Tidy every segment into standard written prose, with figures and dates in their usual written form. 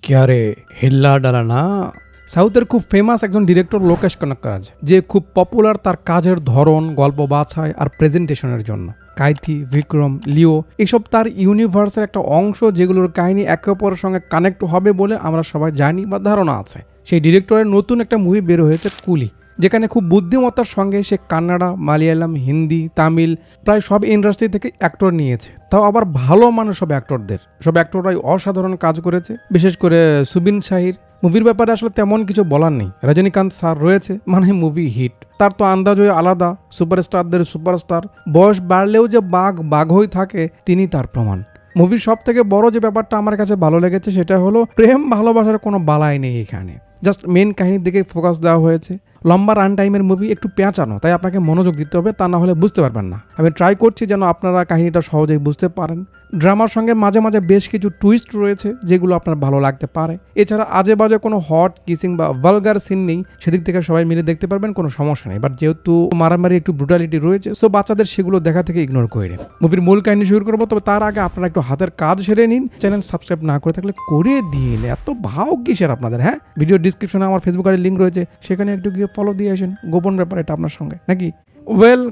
ক্যারে হিল্লা ডালা না। সাউথের খুব ফেমাস একজন ডিরেক্টর লোকেশ কানাকরাজ, যে খুব পপুলার তার কাজের ধরন, গল্প বাছাই আর প্রেজেন্টেশনের জন্য। কাইথি, বিক্রম, লিও এসব তার ইউনিভার্সের একটা অংশ, যেগুলোর কাহিনী একে অপরের সঙ্গে কানেক্ট হবে বলে আমরা সবাই জানি বা ধারণা আছে। সেই ডিরেক্টরের নতুন একটা মুভি বের হয়েছে কুলি, যেখানে খুব বুদ্ধিমত্তার সঙ্গে সে কান্নাডা, মালয়ালম, হিন্দি, তামিল প্রায় সব ইন্ডাস্ট্রি থেকে অ্যাক্টর নিয়েছে, তাও আবার ভালো মানের সব অ্যাক্টরদের। সব অ্যাক্টররাই অসাধারণ কাজ করেছে, বিশেষ করে সুবিন শাহির। মুভির ব্যাপারে আসলে তেমন কিছু বলার নেই, রজনীকান্ত স্যার রয়েছে মানে মুভি হিট। তার তো আন্দাজই আলাদা, সুপারস্টারদের সুপারস্টার। বয়স বাড়লেও যে বাঘ হয়ে থাকে তিনি তার প্রমাণ। মুভির সব থেকে বড় যে ব্যাপারটা আমার কাছে ভালো লেগেছে সেটা হলো প্রেম ভালোবাসার কোনো বালাই নেই এখানে, জাস্ট মেন কাহিনীর দিকে ফোকাস দেওয়া হয়েছে। লম্বা রান টাইমের মুভি, একটু পেঁচানো, তাই আপনাকে মনোযোগ দিতে হবে, তা না হলে বুঝতে পারবেন না। আমি ট্রাই করছি যেন আপনারা কাহিনীটা সহজেই বুঝতে পারেন। ড্রামার সঙ্গে মাঝে মাঝে বেশ কিছু টুইস্ট রয়েছে যেগুলো আপনার ভালো লাগতে পারে। এছাড়া আজে বাজে কোনো হট কিসিং বা ভালগার সিন নেই, সেদিক থেকে সবাই মিলে দেখতে পারবেন, কোনো সমস্যা নেই। বাট যেহেতু মারামারি একটু ব্রুটালিটি রয়েছে, সো বাচ্চাদের সেগুলো দেখা থেকে ইগনোর করে। মুভির মূল কাহিনী শুরু করবো, তবে তার আগে আপনারা একটু হাতের কাজ সেরে নিন। চ্যানেল সাবস্ক্রাইব না করে থাকলে করে দিন, এত ভাও কিসের আপনাদের। হ্যাঁ, ভিডিও ডিসক্রিপশনে আমার ফেসবুক আইডির লিঙ্ক রয়েছে, সেখানে একটু গিয়ে ফলো দিয়ে আসেন। গোপন ব্যাপার এটা আপনার সঙ্গে নাকি?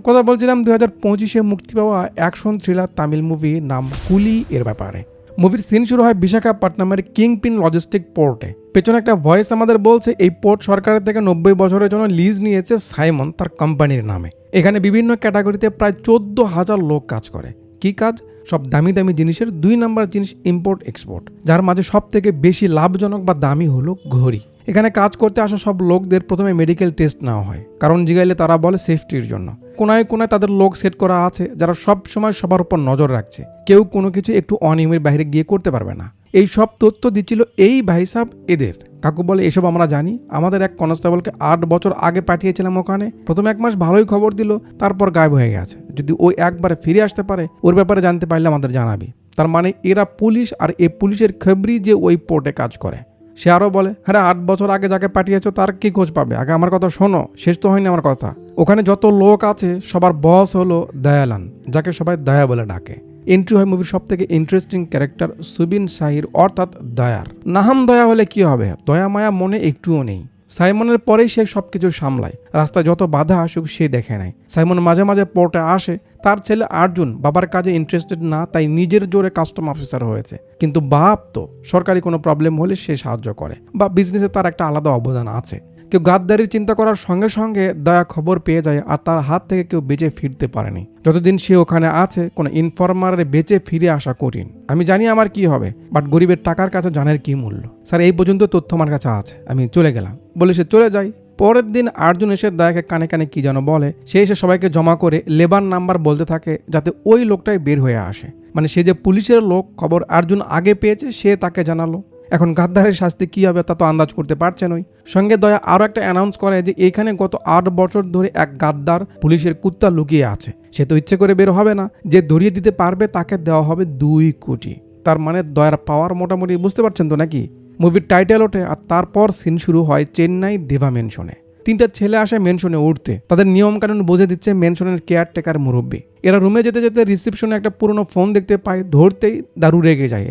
কথা বলছিলাম 2025-এ মুক্তি পাওয়া অ্যাকশন থ্রিলার তামিল মুভি নাম কুলি এর ব্যাপারে। মুভির সিন শুরু হয় বিশাখাপট্টনমের কিংপিন লজিস্টিক পোর্টে। পেছনে একটা ভয়েস আমাদের বলছে এই পোর্ট সরকারের থেকে 90 বছরের জন্য লিজ নিয়েছে সাইমন তার কোম্পানির নামে। এখানে বিভিন্ন ক্যাটাগরিতে প্রায় 14,000 লোক কাজ করে। কি কাজ? সব দামি দামি জিনিসের 2 নাম্বার জিনিস ইম্পোর্ট এক্সপোর্ট, যার মাঝে সব থেকে বেশি লাভজনক বা দামি হলো ঘড়ি। এখানে কাজ করতে আসা সব লোকদের প্রথমে মেডিকেল টেস্ট নেওয়া হয়, কারণ জিগাইলে তারা বলে সেফটির জন্য। কোনায় কোনায় তাদের লোক সেট করা আছে যারা সব সময় সবার উপর নজর রাখছে, কেউ কোনো কিছু একটু অনিয়মের বাইরে গিয়ে করতে পারবে না। এই সব তথ্য দিচ্ছিল এই ভাই সাহেব এদের। কাকু বলে এসব আমরা জানি, আমাদের এক কনস্টেবলকে 8 বছর আগে পাঠিয়েছিলাম ওখানে। প্রথম 1 মাস ভালোই খবর দিল, তারপর গায়েব হয়ে গেছে। যদি ওই একবারে ফিরে আসতে পারে, ওর ব্যাপারে জানতে পারলে আমাদের জানাবি। তার মানে এরা পুলিশ, আর এই পুলিশের খবরি যে ওই পোর্টে কাজ করে। সে আরও বলে, হ্যাঁ 8 বছর আগে যাকে পাঠিয়েছো তার কি খোঁজ পাবে? আগে আমার কথা শোনো, শেষ তো হয়নি আমার কথা। ওখানে যত লোক আছে সবার বস হলো দয়ালান, যাকে সবাই দয়া বলে ডাকে। এন্ট্রি হয় মুভির সব থেকে ইন্টারেস্টিং ক্যারেক্টার সুবিন শাহির, অর্থাৎ দয়ার। নাহাম দয়া হলে কি হবে, দয়া মায়া মনে একটুও নেই। সাইমনের পরেই সে সবকিছু সামলায়, রাস্তায় যত বাধা আসুক সে দেখে নেয়। সাইমন মাঝে মাঝে পোর্টে আসে, তার ছেলে আর্জুন বাবার কাজে ইন্টারেস্টেড না, তাই নিজের জোরে কাস্টম অফিসার হয়েছে। কিন্তু বাপ তো সরকারি কোনো প্রবলেম হলে সে সাহায্য করে, বা বিজনেসে তার একটা আলাদা অবদান আছে। কেউ গাদ্দারির চিন্তা করার সঙ্গে সঙ্গে দয়া খবর পেয়ে যায়, আর তার হাত থেকে কেউ বেঁচে ফিরতে পারেনি। যতদিন সে ওখানে আছে কোনো ইনফরমারের বেঁচে ফিরে আসা কঠিন। আমি জানি আমার কি হবে, বাট গরিবের টাকার কাছে জানের কি মূল্য। স্যার এই পর্যন্ত তথ্য আমার কাছে আছে, আমি চলে গেলাম বলে সে চলে যায়। পরের দিন আর্জুন এসে দয়াকে কানে কানে কি যেন বলে, সে এসে সবাইকে জমা করে লেবার নাম্বার বলতে থাকে যাতে ওই লোকটাই বের হয়ে আসে। মানে সে যে পুলিশের লোক, খবর আর্জুন আগে পেয়েছে, সে তাকে জানালো। এখন গাদ্দারের শাস্তি কি হবে তা তো আন্দাজ করতে পারছেন। ওই সঙ্গে দয়া আরও একটা অ্যানাউন্স করে যে এইখানে গত 8 বছর ধরে এক গাদ্দার পুলিশের কুত্তা লুকিয়ে আছে। সে তো ইচ্ছে করে বের হবে না, যে ধরিয়ে দিতে পারবে তাকে দেওয়া হবে 2 কোটি। তার মানে দয়ার পাওয়ার মোটামুটি বুঝতে পারছেন তো নাকি? মুভির টাইটেল ওঠে, আর তারপর সিন শুরু হয় চেন্নাই দেভা মেনশনে। 3টা ছেলে আসে মেনশনে উঠতে, তাদের নিয়ম কানুন বুঝে দিচ্ছে মেনশনের কেয়ারটেকার মুরব্বী। এরা রুমে যেতে যেতে রিসেপশনে একটা পুরনো ফোন দেখতে পায়, ধরতেই দারু রেগে যায়,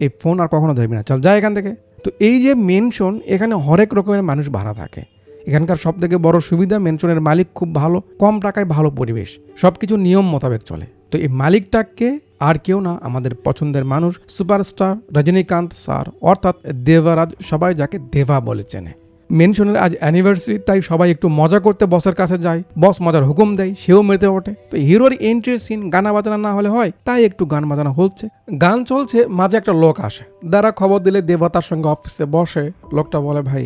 এই ফোন আর কখনো ধরবি না, চল যা এখান থেকে। তো এই যে মেনশন, এখানে হরেক রকমের মানুষ ভাড়া থাকে। এখানকার সব থেকে বড় সুবিধা মেনশনের মালিক খুব ভালো, কম টাকায় ভালো পরিবেশ, সবকিছু নিয়ম মোতাবেক চলে। তো এই মালিকটাকে আর কেউ না, আমাদের পছন্দের মানুষ সুপারস্টার রজনীকান্ত স্যার, অর্থাৎ দেবরাজ, সবাই যাকে দেবা বলে চেনে। মেনশনের আজ অ্যানিভার্সারি, তাই সবাই একটু মজা করতে বসের কাছে যায়। বস মজার হুকুম দেয়, সেও মেতে ওঠে। তো হিরোর এন্ট্রির সিন গানা বাজানা না হলে হয়, তাই একটু গান বাজানা হচ্ছে, গান চলছে। মাঝে একটা লোক আসে, দ্বারা খবর দিলে দেবা তার সঙ্গে অফিসে বসে। লোকটা বলে, ভাই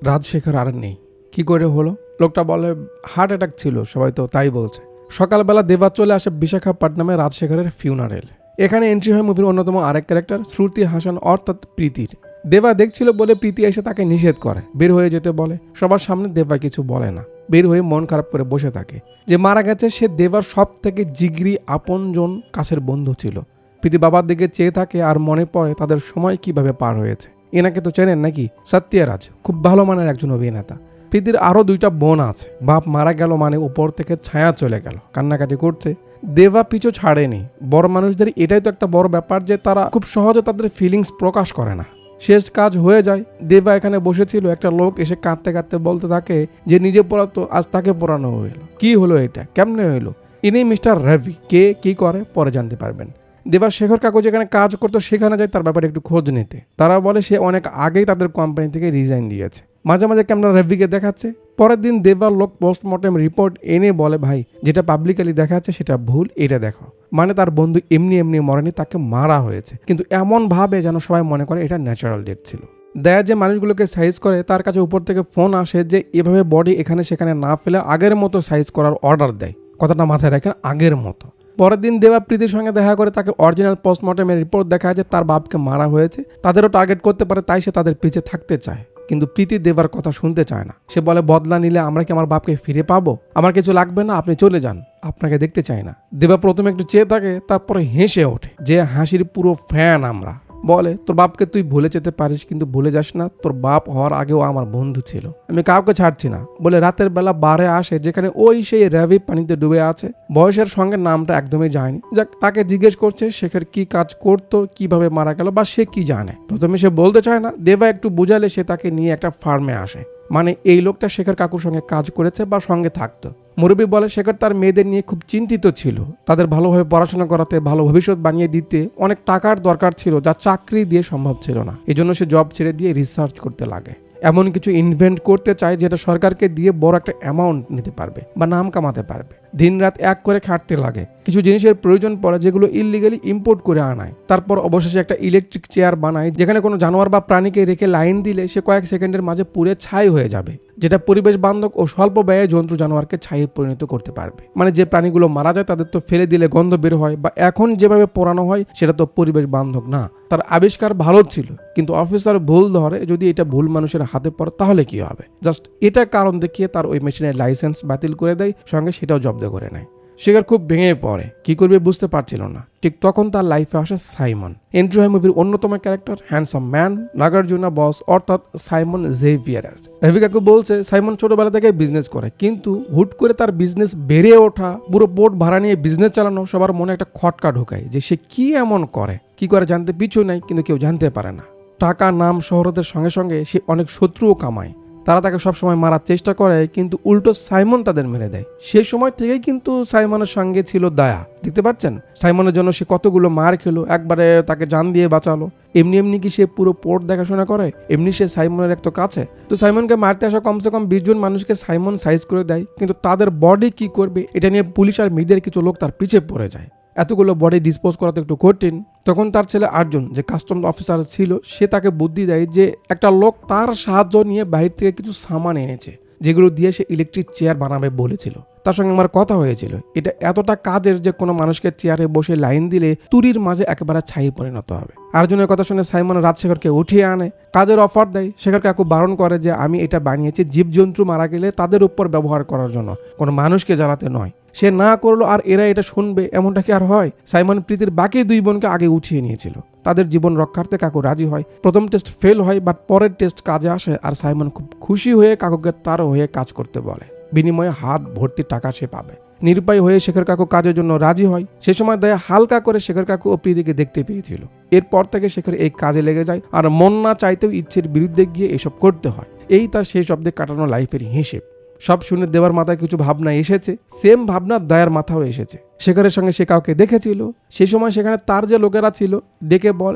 রাজশেখর আর নেই। কি করে হলো? লোকটা বলে, হার্ট অ্যাটাক ছিল, সবাই তো তাই বলছে। সকালবেলা দেবা চলে আসে বিশাখাপট্টনমে রাজশেখরের ফিউনারেল। এখানে এন্ট্রি হয় মুভির অন্যতম আরেক ক্যারেক্টার শ্রুতি হাসান, অর্থাৎ প্রীতির। দেবা দেখছিল বলে প্রীতি এসে তাকে নিষেধ করে, বের হয়ে যেতে বলে। সবার সামনে দেবা কিছু বলে না, বের হয়ে মন খারাপ করে বসে থাকে। যে মারা গেছে সে দেবার সব থেকে জিগরি আপনজন, কাছের বন্ধু ছিল। প্রীতি বাবার দিকে চেয়ে থাকে, আর মনে পড়ে তাদের সময় কিভাবে পার হয়েছে। এনাকে তো চেনেন নাকি? সত্যরাজ, খুব ভালো মানের একজন অভিনেতা। প্রীতির আরও 2টা বোন আছে। বাপ মারা গেল মানে উপর থেকে ছায়া চলে গেল, কান্নাকাটি করছে। দেবা পিছু ছাড়েনি। বড় মানুষদের এটাই তো একটা বড় ব্যাপার যে তারা খুব সহজে তাদের ফিলিংস প্রকাশ করে না। শেষ কাজ হয়ে যায়। দেবা এখানে বসেছিল, একটা লোক এসে কাঁদতে কাঁদতে বলতে থাকে যে নিজে পড়াতো, আজ তাকে পড়ানো হলো। কি হলো এটা, কেমনে হলো? ইনি মিস্টার রবি। কে কি করে পরে জানতে পারবেন। দেবা শেখর কাকু যেখানে কাজ করতো সেখানে যায় তার ব্যাপারে একটু খোঁজ নিতে। তারা বলে সে অনেক আগেই তাদের কোম্পানি থেকে রিজাইন দিয়েছে। মাঝে মাঝে ক্যামেরা রবিকে দেখাচ্ছে। পরের দিন দেবার লোক পোস্টমর্টেম রিপোর্ট এনে বলে, ভাই যেটা পাবলিকালি দেখাচ্ছে সেটা ভুল, এটা দেখো। মানে তার বন্ধু এমনি এমনি মরেনি, তাকে মারা হয়েছে, কিন্তু এমন ভাবে যেন সবাই মনে করে এটা ন্যাচারাল ডেথ ছিল। দেয়া যে মানুষগুলোকে সাইজ করে তার কাছে উপর থেকে ফোন আসে যে এভাবে বডি এখানে সেখানে না ফেলে আগের মতো সাইজ করার অর্ডার দেয়। কথাটা মাথায় রাখেন, আগের মতো। পরের দিন দেবা প্রীতির সঙ্গে দেখা করে তাকে অরিজিনাল পোস্টমর্টেমের রিপোর্ট দেখায় যে তার বাপকে মারা হয়েছে, তাদেরও টার্গেট করতে পারে, তাই সে তাদের পিছে থাকতে চায়। কিন্তু প্রীতি দেবার কথা শুনতে চায় না। সে বলে, বদলা নিলে আমরা কি আমার বাপকে ফিরে পাবো? আমার কিছু লাগবে না, আপনি চলে যান, আপনাকে দেখতে চাই না। দেবা প্রথমে একটু চেয়ে থাকে, তারপরে হেসে ওঠে, যে হাসির পুরো ফ্যান আমরা। বলে, তোর বাপকে তুই ভুলে যেতে পারিস, কিন্তু ভুলে যাস না তোর বাপ হওয়ার আগেও আমার বন্ধু ছিল, আমি কাউকে ছাড়ছি না। বলে রাতের বেলা বারে আসে যেখানে ওই সেই রবি পানিতে ডুবে আছে, বয়সের সঙ্গে নামটা একদমই যায়নি। যাক, তাকে জিজ্ঞেস করছে শেখর কি কাজ করতো, কিভাবে মারা গেল বা সে কি জানে। প্রথমে সে বলতে চায় না। দেবা একটু বোঝালে সে তাকে নিয়ে একটা ফার্মে আসে। মানে এই লোকটা শেখর কাকুর সঙ্গে কাজ করেছে বা সঙ্গে থাকতো। মুরব্বী বলে শেখর তার মেয়েদের নিয়ে খুব চিন্তিত ছিল, তাদের ভালোভাবে পড়াশোনা করাতে, ভালো ভবিষ্যৎ বানিয়ে দিতে অনেক টাকার দরকার ছিল, যা চাকরি দিয়ে সম্ভব ছিল না। এজন্য সে জব ছেড়ে দিয়ে রিসার্চ করতে লাগে, এমন কিছু ইনভেন্ট করতে চায় যেটা সরকারকে দিয়ে বড় একটা অ্যামাউন্ট নিতে পারবে বা নাম কামাতে পারবে। দিন রাত এক করে খাটতে লাগে, কিছু জিনিসের প্রয়োজন পড়ে যেগুলো ইললিগালি ইম্পোর্ট করে আনায়। তারপর অবশেষে একটা ইলেকট্রিক চেয়ার বানায়, যেখানে কোনো জানোয়ার বা প্রাণীকে রেখে লাইন দিলে সে কয়েক সেকেন্ডের মাঝে পুড়ে ছাই হয়ে যাবে, যেটা পরিবেশ বান্ধব ও স্বল্প ব্যয়ে জন্তু জানোয়ারকে ছাইয়ে পরিণত করতে পারবে। মানে যে প্রাণীগুলো মারা যায় তাদের তো ফেলে দিলে গন্ধ বের হয়, বা এখন যেভাবে পোড়ানো হয় সেটা তো পরিবেশ বান্ধব না। তার আবিষ্কার ভালো ছিল, কিন্তু অফিসার ভুল ধরে, যদি এটা ভুল মানুষের হাতে পড়ে তাহলে কি হবে। জাস্ট এটা কারণ দেখিয়ে তার ওই মেশিনের লাইসেন্স বাতিল করে দেয়, সঙ্গে সেটাও জব্দ করে নেয়। শেখর খুব ভেঙে পড়ে, কি করবে বুঝতে পারছিল না। ঠিক তখন তার লাইফে আসে সাইমন। এন্ট্রি হয় মুভির অন্যতম ক্যারেক্টার, হ্যান্ডসাম ম্যান, নাগার্জুনা বস, অর্থাৎ সাইমন জেভিয়ার। রবি কাকু বলছে সাইমন ছোটবেলা থেকে বিজনেস করে, কিন্তু হুট করে তার বিজনেস বেড়ে ওঠা, পুরো বোট ভাড়া নিয়ে বিজনেস চালানো সবার মনে একটা খটকা ঢোকায় যে সে কি এমন করে, কি করে জানতে পিছু নাই, কিন্তু কেউ জানতে পারে না। টাকা, নাম, শহরতের সঙ্গে সঙ্গে সে অনেক শত্রুও কামায়। তারা তাকে সবসময় মারার চেষ্টা করে, কিন্তু উল্টো সাইমন তাদের মেরে দেয়। সেই সময় থেকেই কিন্তু সাইমনের সঙ্গে ছিল দয়া। দেখতে পাচ্ছেন সাইমনের জন্য সে কতগুলো মার খেলো, একবারে তাকে জান দিয়ে বাঁচালো। এমনি এমনি কি সে পুরো পোর্ট দেখাশোনা করে? এমনি সে সাইমনের এক তো কাছে। তো সাইমনকে মারতে আসা কমসে কম 20 জন মানুষকে সাইমন সাইজ করে দেয়, কিন্তু তাদের বডি কি করবে এটা নিয়ে পুলিশ আর মিডিয়ার কিছু লোক তার পিছে পড়ে যায়। এতগুলো বডি ডিসপোজ করা তো একটু কঠিন। তখন তার ছেলে আর্জুন, যে কাস্টম অফিসার ছিল, সে তাকে বুদ্ধি দেয় যে একটা লোক তার সাহায্য নিয়ে বাইরে থেকে কিছু সামান এনেছে, যেগুলো দিয়ে সে ইলেকট্রিক চেয়ার বানাবে বলেছিল। তার সঙ্গে আমার কথা হয়েছিল, এটা এতটা কাজের যে কোনো মানুষকে চেয়ারে বসে লাইন দিলে তুরির মাঝে একেবারে ছাই পরিণত হবে। আর্জুনের কথা শুনে সাইমন রাজশেখরকে উঠিয়ে আনে, কাজের অফার দেয়। শেখর কাকু বারণ করে যে আমি এটা বানিয়েছি জীবজন্তু মারা গেলে তাদের উপর ব্যবহার করার জন্য, কোনো মানুষকে জ্বালাতে নয়। সে না করলো আর এরা এটা শুনবে, এমনটা কি আর হয়? সাইমন প্রীতির বাকি 2 বোনকে আগে উঠিয়ে নিয়েছিল, তাদের জীবন রক্ষার্থে কাকু রাজি হয়। প্রথম টেস্ট ফেল হয়, বাট পরের টেস্ট কাজে আসে, আর সাইমন খুব খুশি হয়ে কাকুকে তার হয়ে কাজ করতে বলে। বিনিময়ে হাত ভর্তি টাকা সে পাবে। নিরুপায় হয়ে শেখর কাকু কাজের জন্য রাজি হয়। সে সময় দয়া হালকা করে শেখর কাকু ও প্রীতিকে দেখতে পেয়েছিল। এরপর থেকে শেখর এই কাজে লেগে যায়, আর মন না চাইতেও ইচ্ছের বিরুদ্ধে গিয়ে এসব করতে হয়। এই তার সেই শব্দে কাটানো লাইফের হিসেব। সব শুনে দেবার মাথায় কিছু ভাবনা এসেছে, সেম ভাবনা দয়ার মাথাও এসেছে। শেখরের সঙ্গে সে কাউকে দেখেছিল, সেই সময় সেখানে তার যে লোকেরা ছিল ডেকে বল,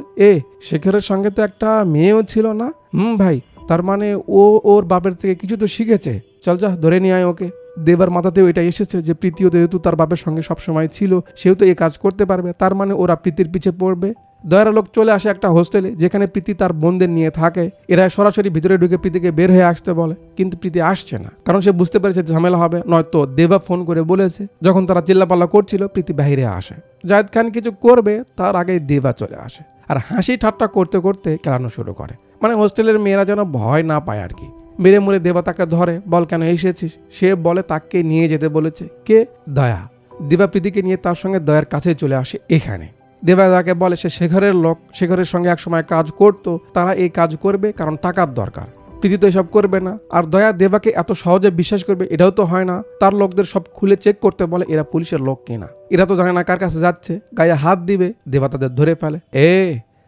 শেখরের সঙ্গে তো একটা মেয়েও ছিল না? ভাই, তার মানে ও ওর বাপের থেকে কিছু তো শিখেছে, চল যা ধরে নিয়ে আয় ওকে। দেবার মাথাতেও এটা এসেছে যে প্রীতিও যেহেতু তার বাপের সঙ্গে সবসময় ছিল, সেও তো এই কাজ করতে পারবে, তার মানে ওরা প্রীতির পিছে পড়বে। দয়ার লোক চলে আসে একটা হোস্টেলে, যেখানে প্রীতি তার বোনদের নিয়ে থাকে। এরা সরাসরি ভিতরে ঢুকে প্রীতিকে বের হয়ে আসতে বলে, কিন্তু প্রীতি আসছে না, কারণ সে বুঝতে পেরেছে ঝামেলা হবে। নয়তো দেবা ফোন করে বলেছে। যখন তারা চিল্লাপাল্লা করছিল, প্রীতি বাইরে আসে। জায়েদ খান কিছু করবে তার আগে দেবা চলে আসে, আর হাসি ঠাট্টা করতে করতে খেলানো শুরু করে। মানে হোস্টেলের মেয়েরা যেন ভয় না পায় আর কি। মেরে মুড়ে দেবা তাকে ধরে, বল কেন এসেছিস? সে বলে তাকে নিয়ে যেতে বলেছে কে? দয়া। দেবা প্রীতিকে নিয়ে তার সঙ্গে দয়ার কাছে চলে আসে। এখানে দেবা তাকে বলে সে শেখরের লোক, শেখরের সঙ্গে একসময় কাজ করতো, তারা এই কাজ করবে কারণ টাকার দরকার। প্রীতি তো এসব করবে না, আর দয়া দেবাকে এত সহজে বিশ্বাস করবে এটাও তো হয় না। তার লোকদের সব খুলে চেক করতে বলে এরা পুলিশের লোক কিনা। এরা তো জানে না কার কাছে যাচ্ছে, গায়ে হাত দিবে, দেবা তাদের ধরে ফেলে।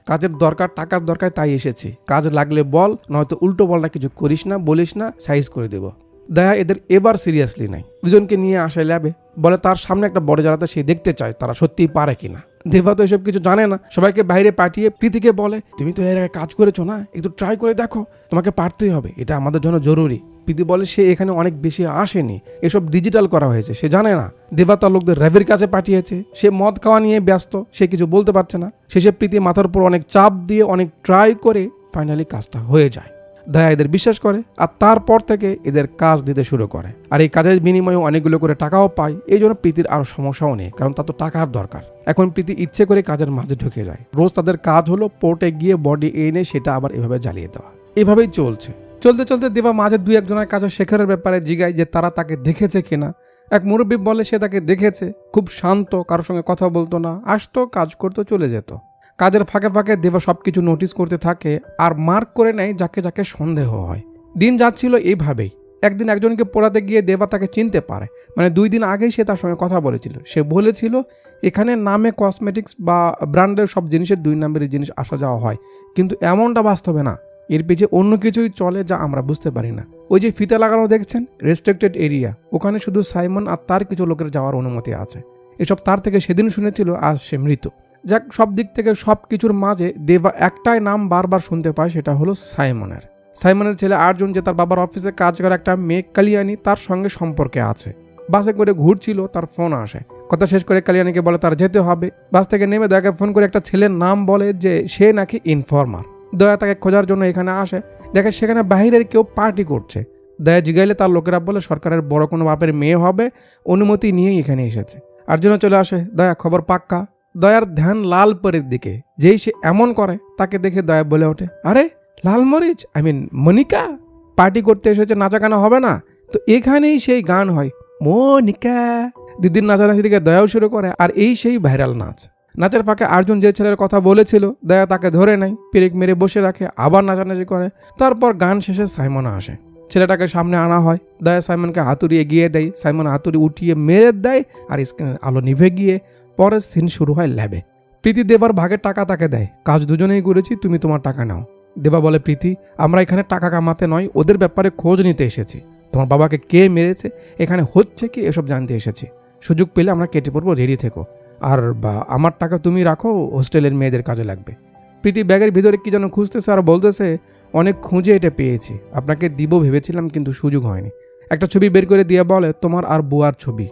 কাজের দরকার, টাকার দরকার, তাই এসেছি। কাজ লাগলে বল, নয়তো উল্টো পাল্টা কিছু করিস না, বলিস না, সাইজ করে দেব। দয়া এদের এবার সিরিয়াসলি নাই, দুজনকে নিয়ে আসে ল্যাবে। বলে তার সামনে একটা বড় জ্বালাতে সে দেখতে চায় তারা সত্যিই পারে কিনা। দেবা তো এসব কিছু জানে না, সবাইকে বাইরে পাঠিয়ে প্রীতিকে বলে, তুমি তো এর আগে কাজ করেছো না, একটু ট্রাই করে দেখো, তোমাকে পারতেই হবে, এটা আমাদের জন্য জরুরি। প্রীতি বলে সে এখানে অনেক বেশি আসেনি, এসব ডিজিটাল করা হয়েছে, সে জানে না। দেবা তার লোকদের র্যাবের কাছে পাঠিয়েছে, সে মদ খাওয়া নিয়ে ব্যস্ত, সে কিছু বলতে পারছে না। শেষে প্রীতি মাথার উপর অনেক চাপ দিয়ে অনেক ট্রাই করে ফাইনালি কাজটা হয়ে যায়। দয়া এদের বিশ্বাস করে আর তারপর থেকে এদের কাজ দিতে শুরু করে। আর এই কাজের বিনিময়ে অনেকগুলো করে টাকাও পায়। এই জন্য প্রীতির আরো সমস্যাও নেই, কারণ তার তো টাকার দরকার। এখন প্রীতি ইচ্ছে করে কাজের মাঝে ঢুকে যায়। রোজ তাদের কাজ হলো পোর্টে গিয়ে বডি এনে সেটা আবার এভাবে জ্বালিয়ে দেওয়া। এভাবেই চলছে। চলতে চলতে দেবা মাঝে দুই একজনের কাছে শেখারের ব্যাপারে জিগায় যে তারা তাকে দেখেছে কিনা। এক মুরব্বী বলে সে তাকে দেখেছে, খুব শান্ত, কারোর সঙ্গে কথা বলতো না, আসতো, কাজ করতো, চলে যেত। কাজের ফাঁকে ফাঁকে দেবা সবকিছু নোটিস করতে থাকে আর মার্ক করে নেয় যাকে যাকে সন্দেহ হয়। দিন যাচ্ছিল এইভাবেই। একদিন একজনকে পড়াতে গিয়ে দেবা তাকে চিনতে পারে, মানে 2 দিন আগেই সে তার সঙ্গে কথা বলেছিল। সে বলেছিল এখানে নামে কসমেটিক্স বা ব্র্যান্ডের সব জিনিসের 2 নম্বরের জিনিস আসা যাওয়া হয়, কিন্তু এমনটা বাস্তবে না, এর পিছিয়ে অন্য কিছুই চলে যা আমরা বুঝতে পারি না। ওই যে ফিতা লাগানো দেখছেন, রেস্ট্রিক্টেড এরিয়া, ওখানে শুধু সাইমন আর তার কিছু লোকের যাওয়ার অনুমতি আছে। এসব তার থেকে সেদিন শুনেছিল, আজ সে মৃত। যাক, সব দিক থেকে সব কিছুর মাঝে দেবা একটাই নাম বারবার শুনতে পায়, সেটা হলো সাইমনের। সাইমনের ছেলে আর্জুন, যে তার বাবার অফিসে কাজ করে একটা মেয়ে কালিয়ানি, তার সঙ্গে সম্পর্কে আছে। বাসে করে ঘুরছিল, তার ফোন আসে। কথা শেষ করে কালিয়ানিকে বলে তার যেতে হবে। বাস থেকে নেমে দয়াকে ফোন করে একটা ছেলের নাম বলে যে সে নাকি ইনফর্মার। দয়া তাকে খোঁজার জন্য এখানে আসে, দেখে সেখানে বাহিরের কেউ পার্টি করছে। দয়া জিগাইলে তার লোকেরা বলে সরকারের বড় কোনো বাপের মেয়ে হবে, অনুমতি নিয়েই এখানে এসেছে। আর্জুনও চলে আসে। দয়া খবর পাক্কা। দয়ার ধ্যান লাল পরীর দিকে। যেই সে এমন করে তাকে দেখে দয়া বলে ওঠে, আরে লাল মরিচ, মনিকা পার্টি করতে এসেছে, নাচা গানা হবে না তো? এখানেই সেই গান হয়, মনিকা। দিদির নাচানাচি দিকে দয়াও শুরু করে, আর এই সেই ভাইরাল নাচ। নাচের ফাঁকে আর্জুন যে ছেলের কথা বলেছিল, দয়া তাকে ধরে নেয়, পেরেক মেরে বসে রাখে, আবার নাচানাচি করে। তারপর গান শেষে সাইমন আসে। ছেলেটাকে সামনে আনা হয়। দয়া সাইমনকে হাতুড়ি এগিয়ে দেয়, সাইমন হাতুড়ি উঠিয়ে মেরে দেয়, আর স্ক্রিনের আলো নিভে গিয়ে পরের সিন শুরু হয় ল্যাবে। প্রীতি দেবার ভাগের টাকা তাকে দেয়, কাজ দুজনেই করেছি, তুমি তোমার টাকা নাও। দেবা বলে, প্রীতি আমরা এখানে টাকা কামাতে নয়, ওদের ব্যাপারে খোঁজ নিতে এসেছি। তোমার বাবাকে কে মেরেছে, এখানে হচ্ছে কি, এসব জানতে এসেছি। সুযোগ পেলে আমরা কেটে পড়বো, রেডি থেকো। আর আমার টাকা তুমি রাখো, হোস্টেলের মেয়েদের কাজে লাগবে। প্রীতি ব্যাগের ভিতরে কি যেন খুঁজতেছে আর বলতেছে, অনেক খুঁজে এটা পেয়েছি, আপনাকে দিব ভেবেছিলাম কিন্তু সুযোগ হয়নি। একটা ছবি বের করে দিয়ে বলে, তোমার আর বুয়ার ছবি,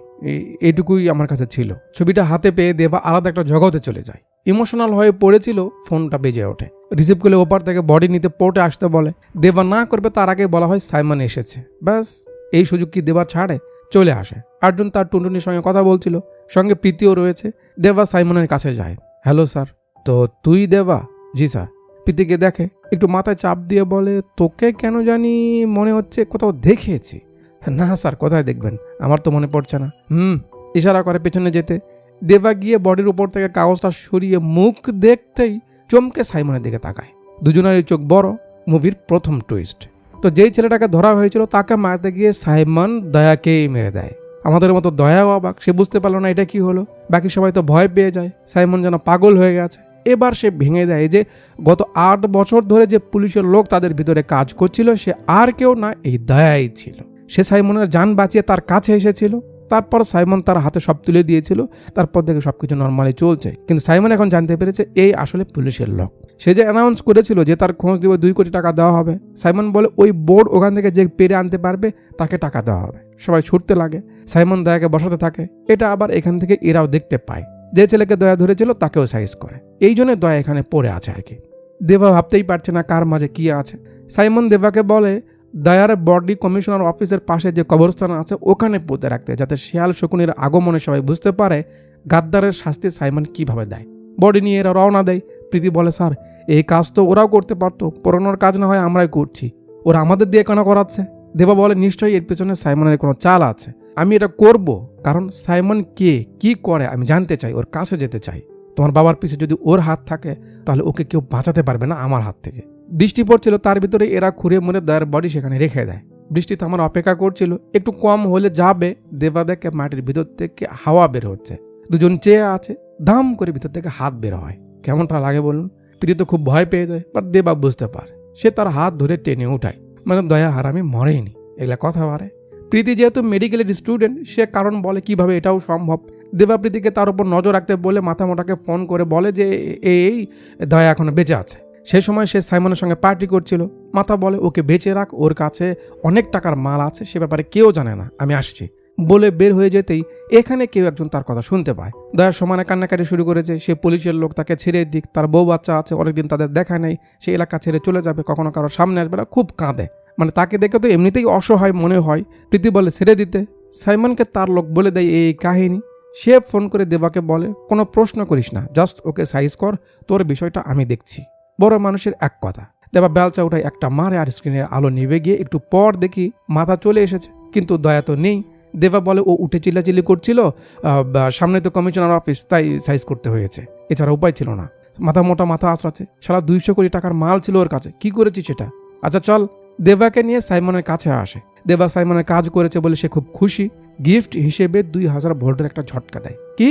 এইটুকুই আমার কাছে ছিল। ছবিটা হাতে পেয়ে দেবা আলাদা একটা জগতে চলে যায়। ইমোশনাল হয়ে পড়েছিল। ফোনটা বেজে ওঠে। রিসিভ করলে ওপার থেকে বডি নিতে পোর্টে আসতে বলে। দেবা না করবে, তার আগে বলা হয় সাইমন এসেছে। ব্যাস, এই সুযোগ কি দেবা ছাড়ে? চলে আসে। আর্জুন তার টুনটুনির সঙ্গে কথা বলছিল, সঙ্গে প্রীতিও রয়েছে। দেবা সাইমনের কাছে যায়। Hello sir. তো তুই দেবা? জি স্যার। প্রীতিকে দেখে, একটু মাথায় চাপ দিয়ে বলে, তোকে কেন জানি মনে হচ্ছে কোথাও দেখেছি। না স্যার, কোথায় দেখবেন, আমার তো মনে পড়ছে না। ইশারা করে পেছনে যেতে। দেবা গিয়ে বডির উপর থেকে কাগজটা সরিয়ে মুখ দেখতেই চমকে সাইমনের দিকে তাকায়। দুজনেরই চোখ বড়। মুভির প্রথম টুইস্ট। তো যেই ছেলেটাকে ধরা হয়েছিল তাকে মারতে গিয়ে সাইমন দয়াকেই মেরে দেয়। আমাদের মতো দয়াও অবাক, সে বুঝতে পারলো না এটা কি হলো। বাকি সবাই তো ভয় পেয়ে যায়, সাইমন যেন পাগল হয়ে গেছে। এবার সে ভেঙে দেয় যে গত 8 বছর ধরে যে পুলিশের লোক তাদের ভিতরে কাজ করছিল, সে আর কেউ না, এই দয়াই ছিল। সে সাইমনের জান বাঁচিয়ে তার কাছে এসেছিল। তারপর সাইমন তার হাতে সব তুলে দিয়েছিল। তারপর থেকে সবকিছু নর্মালি চলছে, কিন্তু সাইমন এখন জানতে পেরেছে এই আসলে পুলিশের লোক। সে যে অ্যানাউন্স করেছিল যে তার খোঁজ দেবে 2 কোটি টাকা দেওয়া হবে, সাইমন বলে ওই বোর্ড ওখান থেকে যে পেরে আনতে পারবে তাকে টাকা দেওয়া হবে। সবাই ছুটতে লাগে। সাইমন দয়াকে বসাতে থাকে। এটা আবার এখান থেকে এরাও দেখতে পায়। যে ছেলেকে দয়া ধরেছিল তাকেও সাইজ করে। এই জন্য দয়া এখানে পড়ে আছে আর কি। দেবা ভাবতেই পারছে না কার মাঝে কি আছে। সাইমন দেবাকে বলে দয়ার বডি কমিশনার অফিসের পাশে যে কবরস্থান আছে ওখানে পুঁতে রাখতে, যাতে শিয়াল শকুনির আগমনে সবাই বুঝতে পারে গাদ্দারের শাস্তি সাইমন কিভাবে দেয়। বডি নিয়ে এরা রওনা দেয়। প্রীতি বলে, স্যার এই কাজ তো ওরাও করতে পারতো, পড়ানোর কাজ না হয় আমরাই করছি, ওরা আমাদের দিয়ে কেন করাচ্ছে? দেবা বলে, নিশ্চয়ই এর পেছনে সাইমনের কোনো চাল আছে। আমি এটা করব কারণ সাইমন কে, কি করে আমি জানতে চাই, ওর কাছে যেতে চাই। তোমার বাবার পিছে যদি ওর হাত থাকে তাহলে ওকে কেউ বাঁচাতে পারবে না আমার হাত থেকে। বৃষ্টি পড়ছিল, তার ভিতরে এরা খুঁড়ে মুড়ে দয়ার বডি সেখানে রেখে দেয়। বৃষ্টি থামার অপেক্ষা করছিল, একটু কম হলে যাবে। দেবা দেখে মাটির ভিতর থেকে হাওয়া বের হচ্ছে। দুজন চেয়ে আছে, দাম করে ভিতর থেকে হাত বের হয়। কেমনটা লাগে বলুন? প্রীতি তো খুব ভয় পেয়ে যায়, বাট দেবা বুঝতে পারে। সে তার হাত ধরে টেনে উঠায়, মানে দয়া হারামি মরেনি, এগুলা কথা বাড়ে। প্রীতি যেহেতু মেডিকেলের স্টুডেন্ট, সে কারণ বলে কিভাবে এটাও সম্ভব। দেবা প্রীতিকে তার উপর নজর রাখতে বলে মাথামোটাকে ফোন করে বলে যে এই দয়া এখনো বেঁচে আছে। সেই সময় সে সাইমনের সঙ্গে পার্টি করছিল। মাথা বলে ওকে বেঁচে রাখ, ওর কাছে অনেক টাকার মাল আছে, সে ব্যাপারে কেউ জানে না, আমি আসছি বলে বের হয়ে যেতেই এখানে কেউ একজন তার কথা শুনতে পায়। দয়া সমানে কান্নাকাটি শুরু করেছে। সে পুলিশের লোক, তাকে ছেড়ে দিক, তার বউ বাচ্চা আছে, অনেকদিন তাদের দেখা নেই, সে এলাকা ছেড়ে চলে যাবে, কখনো কারো সামনে আসবে না, খুব কাঁদে। মানে তাকে দেখে তো এমনিতেই অসহায় মনে হয়। প্রীতি বলে ছেড়ে দিতে। সাইমনকে তার লোক বলে দেয় এই কাহিনী। সে ফোন করে দেবাকে বলে কোনো প্রশ্ন করিস না, জাস্ট ওকে সাইজ কর, তোর বিষয়টা আমি দেখছি। বড় মানুষের এক কথা। দেবা বেলচা উঠায় একটা মারে, আর স্ক্রিনের আলো নিভে গিয়ে একটু পর দেখি মাথা চলে এসেছে, কিন্তু দয়া তো নেই। দেবা বলে ও উঠে চিল্লাচিল্লি করছিল, সামনে তো কমিশনার অফিস, তাই সাইজ করতে হয়েছে, এছাড়া উপায় ছিল না। মাথা মোটা মাথা আঁচড়াচ্ছে, সারা 200 কোটি টাকার মাল ছিল ওর কাছে, কি করেছি সেটা? আচ্ছা চল। দেবাকে নিয়ে সাইমনের কাছে আসে। দেবা সাইমনের কাজ করেছে বলে সে খুব খুশি। গিফট হিসেবে 2000 ভোল্টের একটা ঝটকা দেয়। কি?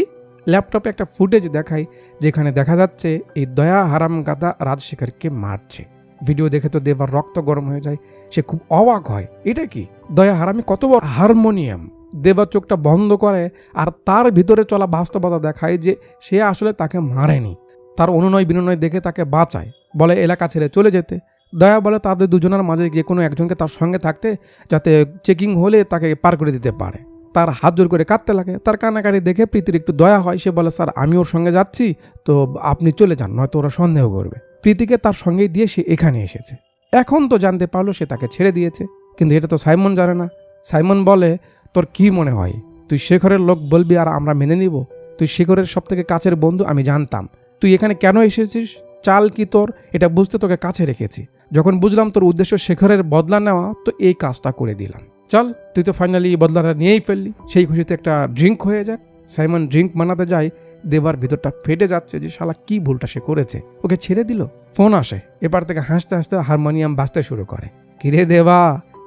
ল্যাপটপে একটা ফুটেজ দেখায়, যেখানে দেখা যাচ্ছে এই দয়া হারামগাদা রাজশেখরকে মারছে। ভিডিও দেখে তো দেবার রক্ত গরম হয়ে যায়, সে খুব অবাক হয়, এটা কি? দয়া হারামি কত বড় হারমোনিয়াম। দেবা চোখটা বন্ধ করে, আর তার ভিতরে চলা বাস্তবতা দেখায় যে সে আসলে তাকে মারেনি। তার অনুনয় বিনয় দেখে তাকে বাঁচায়, বলে এলাকা ছেড়ে চলে যেতে। দয়া বলে তাদের দুজনের মাঝে যে কোনো একজনকে তার সঙ্গে থাকতে, যাতে চেকিং হলে তাকে পার করে দিতে পারে। তার হাত জোর করে কাঁদতে লাগে। তার কান্নাকাটি দেখে প্রীতির একটু দয়া হয়। সে বলে স্যার আমি ওর সঙ্গে যাচ্ছি, তো আপনি চলে যান, নয়তো ওরা সন্দেহ করবে। প্রীতিকে তার সঙ্গেই দিয়ে সে এখানে এসেছে। এখন তো জানতে পারলো সে তাকে ছেড়ে দিয়েছে, কিন্তু এটা তো সাইমন জানে না। সাইমন বলে তোর কি মনে হয় তুই শেখরের লোক বলবি আর আমরা মেনে নিব? তুই শেখরের সব থেকে কাছের বন্ধু, আমি জানতাম। তুই এখানে কেন এসেছিস, চাল কি তোর, এটা বুঝতে তোকে কাছে রেখেছি। যখন বুঝলাম তোর উদ্দেশ্য শেখরের বদলা নেওয়া, তো এই কাজটা করে দিলাম। চল, তুই তো ফাইনালি বদলাটা নিয়েই ফেললি। সেই খুশিতে একটা ড্রিঙ্ক হয়ে যাক। সাইমন ড্রিঙ্ক বানাতে যায়, দেবার ভিতরটা ফেটে যাচ্ছে যে শালা কি ভুলটা সে করেছে, ওকে ছেড়ে দিল। ফোন আসে, এবার থেকে হাসতে হাসতে হারমোনিয়াম বাজতে শুরু করে। কিরে দেবা,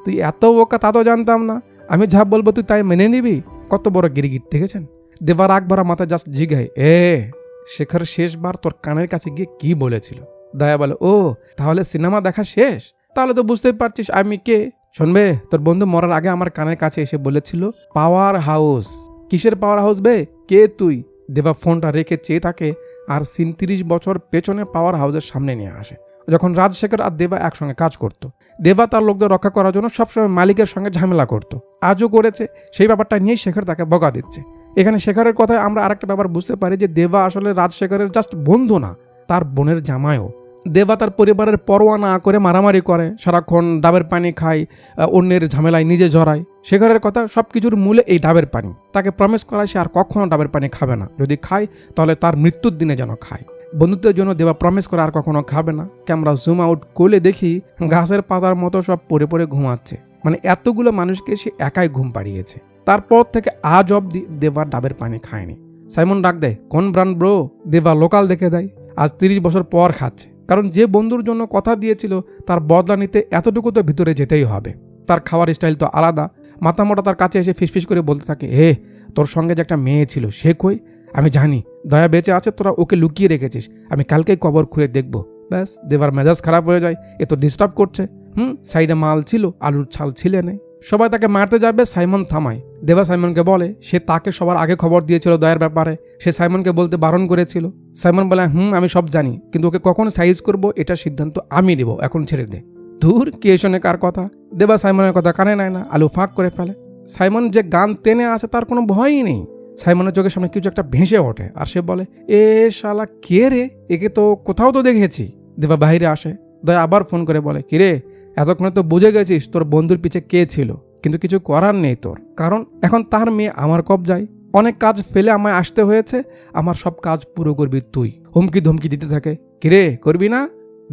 তুই এত বোকা তা তো জানতাম না, আমি যা বলবো তুই তাই মেনে নিবি? কত বড় গিরিগিট দেখেছেন? দেবার রাগ ভরা মাথায় জাস্ট জিগায়, শেখর শেষবার তোর কানের কাছে গিয়ে কি বলেছিল? দয়া বলে ও তাহলে সিনেমা দেখা শেষ, তাহলে তো বুঝতেই পারছিস আমি কে। শুনবে, তোর বন্ধু মরার আগে আমার কানের কাছে এসে বলেছিল পাওয়ার হাউস। কিসের পাওয়ার হাউস বে, কে তুই? দেবা ফোনটা রেখে চেয়ে থাকে, আর ৩০ বছর পেছনে পাওয়ার হাউসের সামনে নিয়ে আসে, যখন রাজশেখর আর দেবা একসঙ্গে কাজ করত। দেবা তার লোকদের রক্ষা করার জন্য সবসময় মালিকের সঙ্গে ঝামেলা করত, আজও করেছে। সেই ব্যাপারটা নিয়ে শেখর তাকে বকা দিচ্ছে। এখানে শেখরের কথায় আমরা আরেকটা ব্যাপার বুঝতে পারি যে দেবা আসলে রাজশেখরের জাস্ট বন্ধু না, তার বোনের জামাইও। দেবা তার পরিবারের পরোয়া না করে মারামারি করে, সারাক্ষণ ডাবের পানি খায়, অন্যের ঝামেলায় নিজে জড়ায়। শেখরের কথা সব কিছুর মূলে এই ডাবের পানি। তাকে প্রমিস করায় সে আর কখনো ডাবের পানি খাবে না, যদি খায় তাহলে তার মৃত্যুর দিনে যেন খায়। বন্ধুত্বের জন্য দেবা প্রমিস করে আর কখনো খাবে না। ক্যামেরা জুম আউট করলে দেখি গাছের পাতার মতো সব পড়ে পড়ে ঘুমাচ্ছে। মানে এতগুলো মানুষকে সে একাই ঘুম পাড়িয়েছে। তারপর থেকে আজ অবধি দেবা ডাবের পানি খায়নি। সাইমন ডাক দেয়, কোন ব্রান্ড ব্রো? দেবা লোকাল দেখে দেয়। আজ 30 বছর পর খাচ্ছে, কারণ যে বন্ধুর জন্য কথা দিয়েছিল তার বদলা নিতে এতটুকু তো ভিতরে যেতেই হবে। তার খাওয়ার স্টাইল তো আলাদা। মাথামোটা তার কাছে এসে ফিসফিস করে বলতে থাকে, তোর সঙ্গে যে একটা মেয়ে ছিল সে কই? আমি জানি দয়া বেঁচে আছে, তোরা ওকে লুকিয়ে রেখেছিস, আমি কালকেই কবর খুঁড়ে দেখব। ব্যাস, দেবার মেজাজ খারাপ হয়ে যায়, এ তো ডিস্টার্ব করছে। সাইডে মাল ছিল, আলুর ছাল ছিলে নেই। সবাই তাকে মারতে যাবে, সাইমন থামায়। দেবা সাইমনকে বলে সে তাকে সবার আগে খবর দিয়েছিল দয়ার ব্যাপারে, সে সাইমনকে বলতে বারণ করেছিল। সাইমন বলে আমি সব জানি, কিন্তু ওকে কখন সাইজ করব এটার সিদ্ধান্ত আমি নেব, এখন ছেড়ে দে। দূর, কে শোনে কার কথা। দেবা সাইমনের কথা কানে নেয় না, আলু ফাঁক করে ফেলে। সাইমন যে গান টেনে আসে তার কোনো ভয়ই নেই। সাইমনের চোখের সামনে কিছু একটা ভেসে ওঠে, আর সে বলে শালা কে রে, একে তো কোথাও তো দেখেছি। দেবা বাইরে আসে। দয়া আবার ফোন করে বলে, কিরে এতক্ষণে তো বুঝে গেছিস তোর বন্ধুর পিছে কে ছিল, কিন্তু কিছু করার নেই তোর, কারণ এখন তার মেয়ে আমার কবজায়। অনেক কাজ ফেলে আমায় আসতে হয়েছে, আমার সব কাজ পুরো করবি তুই। হুমকি ধমকি দিতে থাকে। কিরে করবি না?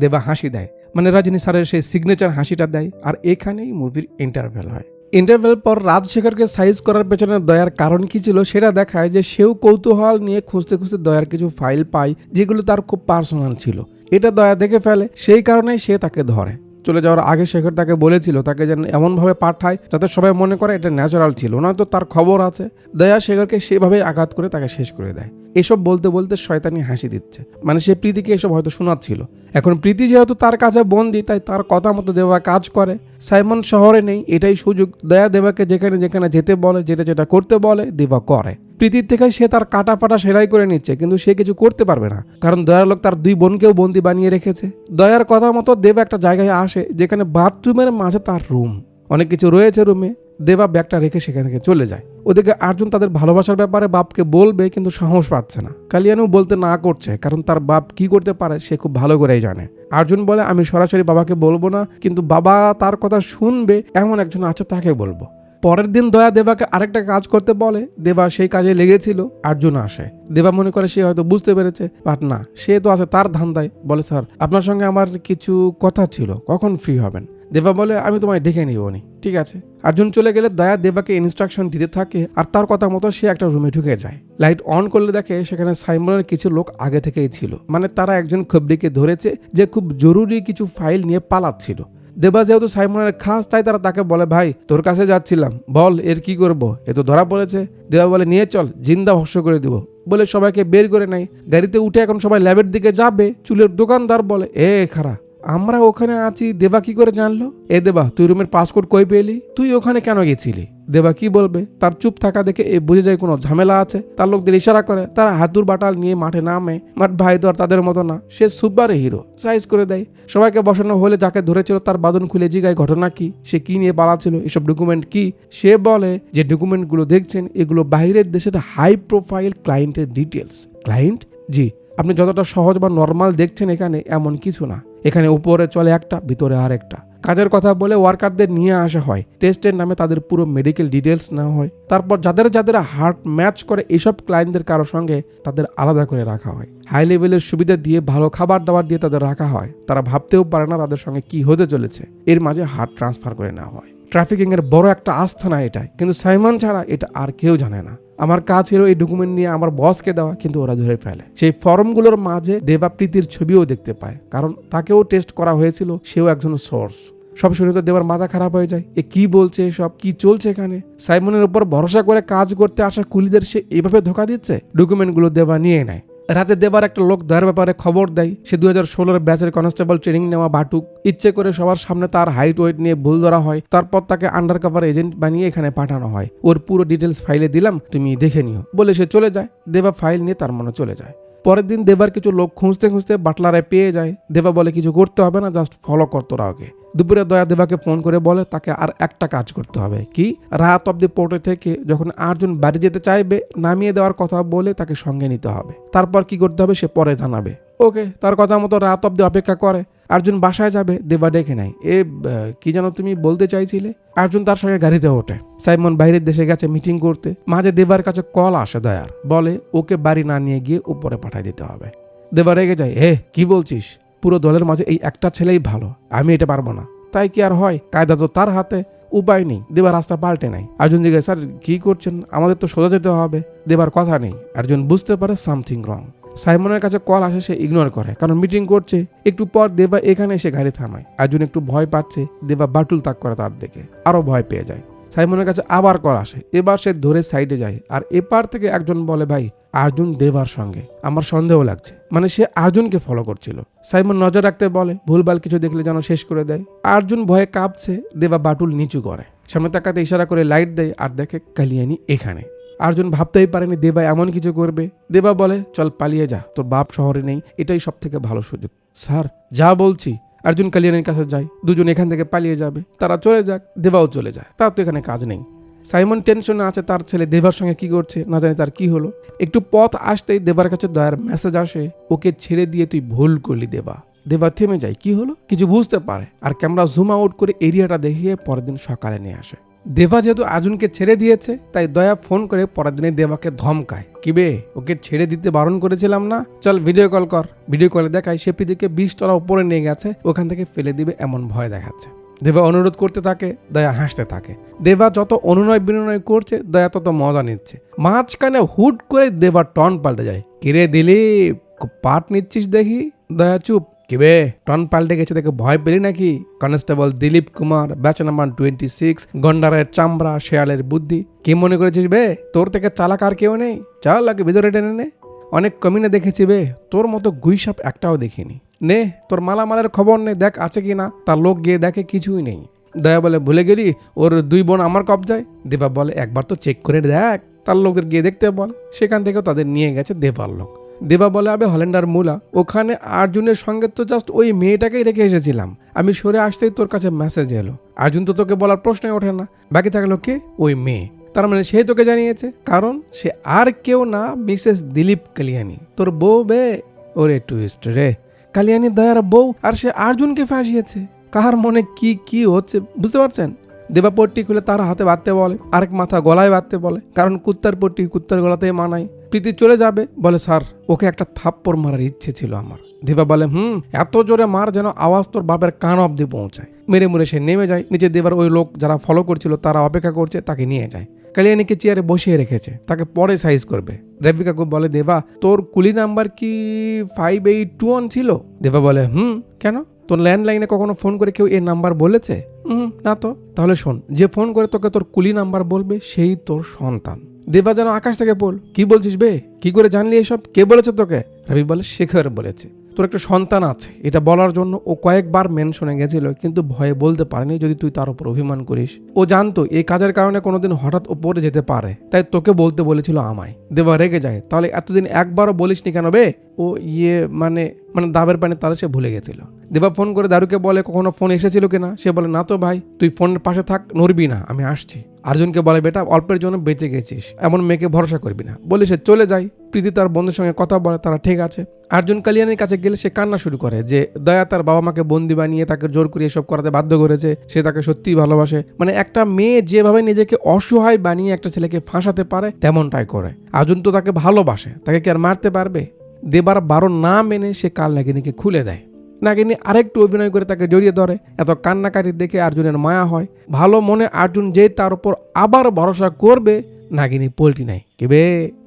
দেবা হাসি দেয়, মানে রজনী স্যারের সেই সিগনেচার হাসিটা দেয়। আর এখানেই মুভির ইন্টারভেল হয়। ইন্টারভেল পর রাজশেখরকে সাইজ করার পেছনে দয়ার কারণ কি ছিল সেটা দেখায় যে সেও কৌতূহল নিয়ে খুঁজতে খুঁজতে দয়ার কিছু ফাইল পায় যেগুলো তার খুব পার্সোনাল ছিল। এটা দয়া দেখে ফেলে, সেই কারণে সে তাকে ধরে। চলে যাওয়ার আগে শেখর তাকে বলেছিল তাকে যেন এমনভাবে পাঠায় যাতে সবাই মনে করে এটা ন্যাচারাল ছিল, নয়তো তার খবর আছে। দয়া শেখরকে সেভাবেই আঘাত করে তাকে শেষ করে দেয়। এসব বলতে বলতে শয়তানি হাসি দিচ্ছে, মানে সে প্রীতিকে এসব হয়তো শোনাচ্ছিল। এখন প্রীতি যেহেতু তার কাছে বন্দি, তাই তার কথা মতো দেবা কাজ করে। সাইমন শহরে নেই, এটাই সুযোগ। দয়া দেবাকে যেখানে যেখানে যেতে বলে, যেটা যেটা করতে বলে দেবা করে। প্রীতির থেকে সে তার কাটা পাটা সেলাই করে নিচ্ছে, কিন্তু সে কিছু করতে পারবে না, কারণ দয়ার লোক তার 2 বোনকেও বন্দি বানিয়ে রেখেছে। দয়ার কথা মতো দেবা একটা জায়গায় আসে যেখানে বাথরুমের মাঝে তার রুম, অনেক কিছু রয়েছে রুমে। দেবা ব্যাগটা রেখে সেখান থেকে চলে যায়। ওদিকে আর্জুন তাদের ভালোবাসার ব্যাপারে বাপকে বলবে, কিন্তু সাহস পাচ্ছে না। কালিয়ানু বলতে না করছে, কারণ তার বাপ কি করতে পারে সে খুব ভালো করেই জানে। আর্জুন বলে, আমি সরাসরি বাবাকে বলবো না, কিন্তু বাবা তার কথা শুনবে এমন একজন আছে, তাকে বলবো। পরের দিন দয়া দেবাকে আরেকটা কাজ করতে বলে। দেবা সেই কাজে লেগেছিল। আর্জুন আসে। দেবা মনে করে সে হয়তো বুঝতে পেরেছে, বাট না, সে তো আছে তার ধান্দায়। বলে, স্যার আপনার সঙ্গে আমার কিছু কথা ছিল, কখন ফ্রি হবেন? দেবা বলে, আমি তোমায় ডেকে নিবনি। ঠিক আছে। আর্জুন চলে গেলে দয়া দেবাকে ইনস্ট্রাকশন দিতে থাকে, আর তার কথা মতো সে একটা রুমে ঢুকে যায়। লাইট অন করলে দেখে সেখানে সাইমনের কিছু লোক আগে থেকেই ছিল, মানে তারা একজন খবরিকে ধরেছে যে খুব জরুরি কিছু ফাইল নিয়ে পালাচ্ছিল। দেবা যেহেতু সাইমনের খাস, তাই তারা তাকে বলে, ভাই তোর কাছে যাচ্ছিলাম, বল এর কি করব, এ তো ধরা পড়েছে। দেবা বলে, নিয়ে চল, জিন্দা ভস্য করে দিব। বলে সবাইকে বের করে নেয়। গাড়িতে উঠে এখন সবাই ল্যাবের দিকে যাবে। চুলের দোকানদার বলে, এ খারা, আমরা ওখানে আছি, দেবা কি করে জানলো? এ দেবা, তুই রুমের পাসপোর্ট কই পেলি? তুই ওখানে কেন গেছিলি? দেবা কি বলবে? তার চুপ থাকা দেখে এ বুঝে যায় কোনো ঝামেলা আছে। তার লোকদের ইশারা করে, তারা হাতুর বাটাল নিয়ে মাঠে নামে। বাট ভাই তো আর তাদের মতো না, সে সুপার হিরো, সাইজ করে দেয়। সবাইকে বসানো হলে যাকে ধরেছিল তার বাদন খুলে জিগায় ঘটনা কি, সে কি নিয়ে পালাচ্ছিল, এসব ডকুমেন্ট কি। সে বলে যে ডকুমেন্টগুলো দেখছেন এগুলো বাইরের দেশের হাই প্রোফাইল ক্লায়েন্টের ডিটেলস। ক্লায়েন্ট? জি, আপনি যতটা সহজ বা নর্মাল দেখছেন এখানে এমন কিছু না। এখানে উপরে চলে একটা, ভিতরে আর একটা। কাজের কথা বলে ওয়ার্কারদের নিয়ে আসা হয়, টেস্টের নামে তাদের পুরো মেডিকেল ডিটেলস নেওয়া হয়। তারপর যাদের যাদের হার্ট ম্যাচ করে এইসব ক্লায়েন্টদের কারোর সঙ্গে তাদের আলাদা করে রাখা হয়। হাই লেভেলের সুবিধা দিয়ে, ভালো খাবার দাবার দিয়ে তাদের রাখা হয়। তারা ভাবতেও পারে না তাদের সঙ্গে কি হতে চলেছে। এর মাঝে হার্ট ট্রান্সফার করে নেওয়া হয়। ট্রাফিকিং এর বড় একটা আস্থানা এটাই, কিন্তু সাইমন ছাড়া এটা আর কেউ জানে না। আমার কাজ ছিল এই ডকুমেন্ট নিয়ে আমার বসকে দেওয়া, কিন্তু ওরা ধরে ফেলে। সেই ফর্মগুলোর মাঝে দেবা প্রীতির ছবিও দেখতে পায়, কারণ তাকেও টেস্ট করা হয়েছিল, সেও একজন সোর্স। সব শুনে তো দেবার মাথা খারাপ হয়ে যায়, এ কি বলছে, সব কি চলছে এখানে? সাইমনের উপর ভরসা করে কাজ করতে আসা কুলিদের সে এভাবে ধোকা দিচ্ছে। ডকুমেন্টগুলো দেবা নিয়ে নেয়। রাতে দেবার একটা লোক দয়ার ব্যাপারে খবর দেয়। সে 2016 ব্যাচের কনস্টেবল ট্রেনিং নেওয়া বাটুক। ইচ্ছে করে সবার সামনে তার হাইট ওয়েট নিয়ে ভুল ধরা হয়। তারপর তাকে আন্ডার কভার এজেন্ট বানিয়ে এখানে পাঠানো হয়। ওর পুরো ডিটেলস ফাইলে দিলাম, তুমি দেখে নিও বলে সে চলে যায়। দেবা ফাইল নিয়ে তার মনে চলে যায়। পরের দিন দেবার কিছু লোক খুঁজতে খুঁজতে বাটলারে পেয়ে যায়। দেবা বলে, কিছু করতে হবে না, জাস্ট ফলো কর তোরা ওকে। দুপুরে দয়া দেবাকে ফোন করে বলে তাকে আর একটা কাজ করতে হবে। কি? রাত অব্দি পোর্টে থেকে যখন আর্জুন বাড়ি যেতে চাইবে নামিয়ে দেওয়ার কথা বলে তাকে সঙ্গে নিতে হবে। তারপর কি করতে হবে সে পরে জানাবে। ওকে, তার কথা মতো রাত অব্দি অপেক্ষা করে। আর্জুন বাসায় যাবে, দেবা ডেকে নেয়। কি যেন তুমি বলতে চাইছিলে? আর্জুন তার সঙ্গে গাড়িতে ওঠে। সাইমন বাইরের দেশে গেছে মিটিং করতে। মাঝে দেবার কাছে কল আসে দয়ার, বলে ওকে বাড়ি না নিয়ে গিয়ে উপরে পাঠিয়ে দিতে হবে। দেবা রেগে যায়, কি বলছিস? পুরো দলের মাঝে এই একটা ছেলেই ভালো, আমি এটা পারবো না। তাই কি আর হয়? কায়দা তো তার হাতে, উপায় নেই। দেবার রাস্তা পাল্টে নাই। আর্জুন জিজ্ঞাসা, স্যার কি করছেন? আমাদের তো সোজা যেতে হবে। দেবার কথা নেই। আর্জুন বুঝতে পারে সামথিং রং। সাইমনের কাছে কল আসে, সে ইগনোর করে, কারণ মিটিং করছে। একটু পর দেবা এখানে এসে গাড়ি থামায়। আর্জুন একটু ভয় পাচ্ছে। দেবা বাটুল তাক করে তার দিকে, আরো ভয় পেয়ে যায়। সাইমনের কাছে আবার কল আসে। এবার সে ধরে সাইডে যায়, আর এপার থেকে একজন বলে, ভাই আর্জুন দেবার সঙ্গে, আমার সন্দেহ লাগছে। মানে সে আর্জুনকে ফলো করছিল। সাইমন নজর রাখতে বলে, ভুলভাল কিছু দেখলে যেন শেষ করে দেয়। আর্জুন ভয়ে কাঁপছে। দেবা বাটুল নিচু করে, সামনে তাকাতে ইশারা করে লাইট দেয়, আর দেখে কালিয়ানি এখানে। আর্জুন ভাবতেই পারেনি দেবা এমন কিছু করবে। দেবা বলে, চল পালিয়ে যা, তোর বাপ শহরে নেই, এটাই সব থেকে ভালো সুযোগ। স্যার যা বলছি। আর্জুন কালিয়ানির কাছে যায়। দুজন এখান থেকে পালিয়ে যাবে। তারা চলে যাক, দেবাও চলে যায়, তার তো এখানে কাজ নেই। সাইমন টেনশনে আছে, তার ছেলে দেবার সঙ্গে কি করছে, না জানি তার কি হলো। একটু পথ আসতেই দেবার কাছে দয়ার মেসেজ আসে, ওকে ছেড়ে দিয়ে তুই ভুল করলি দেবা। দেবা থেমে যায়, কি হলো কিছু বুঝতে পারে, আর ক্যামেরা জুম আউট করে এরিয়াটা দেখিয়ে পরের দিন সকালে নিয়ে আসে। দেবা যেহেতু আর্জুনকে ছেড়ে দিয়েছে, তাই দয়া ফোন করে পরের দিনে দেবাকে ধমকায়, কি বে, ওকে ছেড়ে দিতে বারণ করেছিলাম না, চল ভিডিও কল কর। ভিডিও কলে দেখায় সে প্রীতিকে 20 তলা উপরে নিয়ে গেছে, ওখান থেকে ফেলে দিবে এমন ভয় দেখাচ্ছে। দেবা অনুরোধ করতে থাকে, দয়া হাসতে থাকে। দেবা যত অনুনয় বিনয় করছে, দয়া তত মজা নিচ্ছে। মাঝখানে হুট করে দেবার টন পাল্টে যায়, কিরে দিলীপ, পাট নিচ্ছিস দেখি? দয়া চুপ, কিবে টন পাল্টে গেছে দেখে ভয় পেলি নাকি? Constable Dilip Kumar, batch number 26, গন্ডারের চামড়া, শেয়ালের বুদ্ধি। কি মনে করেছিস বে তোর থেকে চালাক আর কেউ নেই? চল লাগে ভিতরে টেনে নে। অনেক কমিনে দেখেছি বে, তোর মতো গুইসাপ একটাও দেখিনি। নে তোর মালামালের খবর নে, দেখ আছে কি না। তার লোক গিয়ে দেখে কিছুই নেই। দয়া বলে ভুলে গেলি ওর 2 বোন আমার কবজায়? দেবা বলে একবার তো চেক করে দেখ। তার লোকদের গিয়ে দেখতে বল। সেখান থেকেও তাদের নিয়ে গেছে দেবার লোক। দেবা বলে আবে হল্যান্ডার মুলা, ওখানে আর্জুনের সঙ্গে তো জাস্ট ওই মেয়েটাকেই রেখে এসেছিলাম। আমি সরে আসতেই তোর কাছে মেসেজ এলো। অর্জুন তো তোকে বলার প্রশ্নই ওঠে না। বাকি থাকলো কে? ওই মেয়ে। তার মানে সে তোকে জানিয়েছে, কারণ সে আর কেউ না, মিসেস দিলীপ কালিয়ানি, তোর বউ বে। ওরে টুইস্ট রে, কালিয়ানি দয়ার বউ, আর সে অর্জুনকে ফাঁসিয়েছে। কার মনে কি কি হচ্ছে বুঝতে পারছেন? দেবা পট্টি খুলে তার হাতে বাঁধতে বলে, আরেক মাথা গলায় বাঁধতে বলে, কারণ কুত্তার পট্টি কুত্তার গলাতেই মানায়। প্রীতি চলে যাবে, বলে স্যার ওকে একটা থাপ্পড় মারার ইচ্ছে ছিল আমার। দেবা বলে এত জোরে মার যেন আওয়াজ তোর বাপের কান অব্দি পৌঁছায়। মেরে মুরে সে নেমে যায় নিচে। দেবার ওই লোক যারা ফলো করছিল তারা অপেক্ষা করছে, তাকে নিয়ে যায়। কালিয়ানিকে চেয়ারে বসিয়ে রেখেছে, তাকে পরে সাইজ করবে। রেবিকাকে বলে দেবা তোর কুলি নাম্বার কি 5821 ছিল? দেবা বলে কেন? তোর ল্যান্ডলাইনে কখনো ফোন করে কেউ এই নাম্বার বলেছে? না তো। তাহলে শোন, যে ফোন করে তোকে তোর কুলি নাম্বার বলবে সেই তোর সন্তান। দেবা যেন আকাশ থেকে বল, কি বলছিস বে? কি করে জানলি এসব? কে বলেছে তোকে? রবি বলে শেখর বলেছে। তোর একটা সন্তান আছে এটা বলার জন্য ও কয়েকবার মেনশনে গেছিল, কিন্তু ভয়ে বলতে পারেনি যদি তুই তার উপর অভিমান করিস। ও জানতো এই কাজের কারণে কোনোদিন হঠাৎ ও পড়ে যেতে পারে, তাই তোকে বলতে বলেছিল আমায়। দেবা রেগে যায়, তাহলে এতদিন একবারও বলিসনি কেন বে? ও মানে দাবের পানি তাহলে সে ভুলে গেছিল। দেবা ফোন করে দারুকে বলে কখনো ফোন এসেছিল কিনা? সে বলে না তো ভাই, তুই ফোনের পাশে থাক, নড়বি না, আমি আসছি। অর্জুনকে বলে বেটা অল্পের জন্য বেঁচে গেছিস, এমন মেয়েকে ভরসা করবি না, বলে সে চলে যায়। প্রীতি তার বন্ধুর সঙ্গে কথা বলে, তারা ঠিক আছে। অর্জুন কালিয়ানির কাছে গেলে সে কান্না শুরু করে যে দয়া তার বাবা মাকে বন্দি বানিয়ে তাকে জোর করে এসব করাতে বাধ্য করেছে। সে তাকে সত্যিই ভালোবাসে। মানে একটা মেয়ে যেভাবে নিজেকে অসহায় বানিয়ে একটা ছেলেকে ফাঁসাতে পারে তেমনটাই করে। অর্জুন তো তাকে ভালোবাসে, তাকে কি আর মারতে পারবে? দেবার 12 না মেনে সে কাল নাগিনীকে খুলে দেয়। নাগিনী আরেকটু অভিনয় করে তাকে জড়িয়ে ধরে। এত কান্নাকাটি দেখে অর্জুনের মায়া হয়। ভালো মনে অর্জুন যেই তার উপর আবার ভরসা করবে, নাগিনী পল্টি নাই। কেবে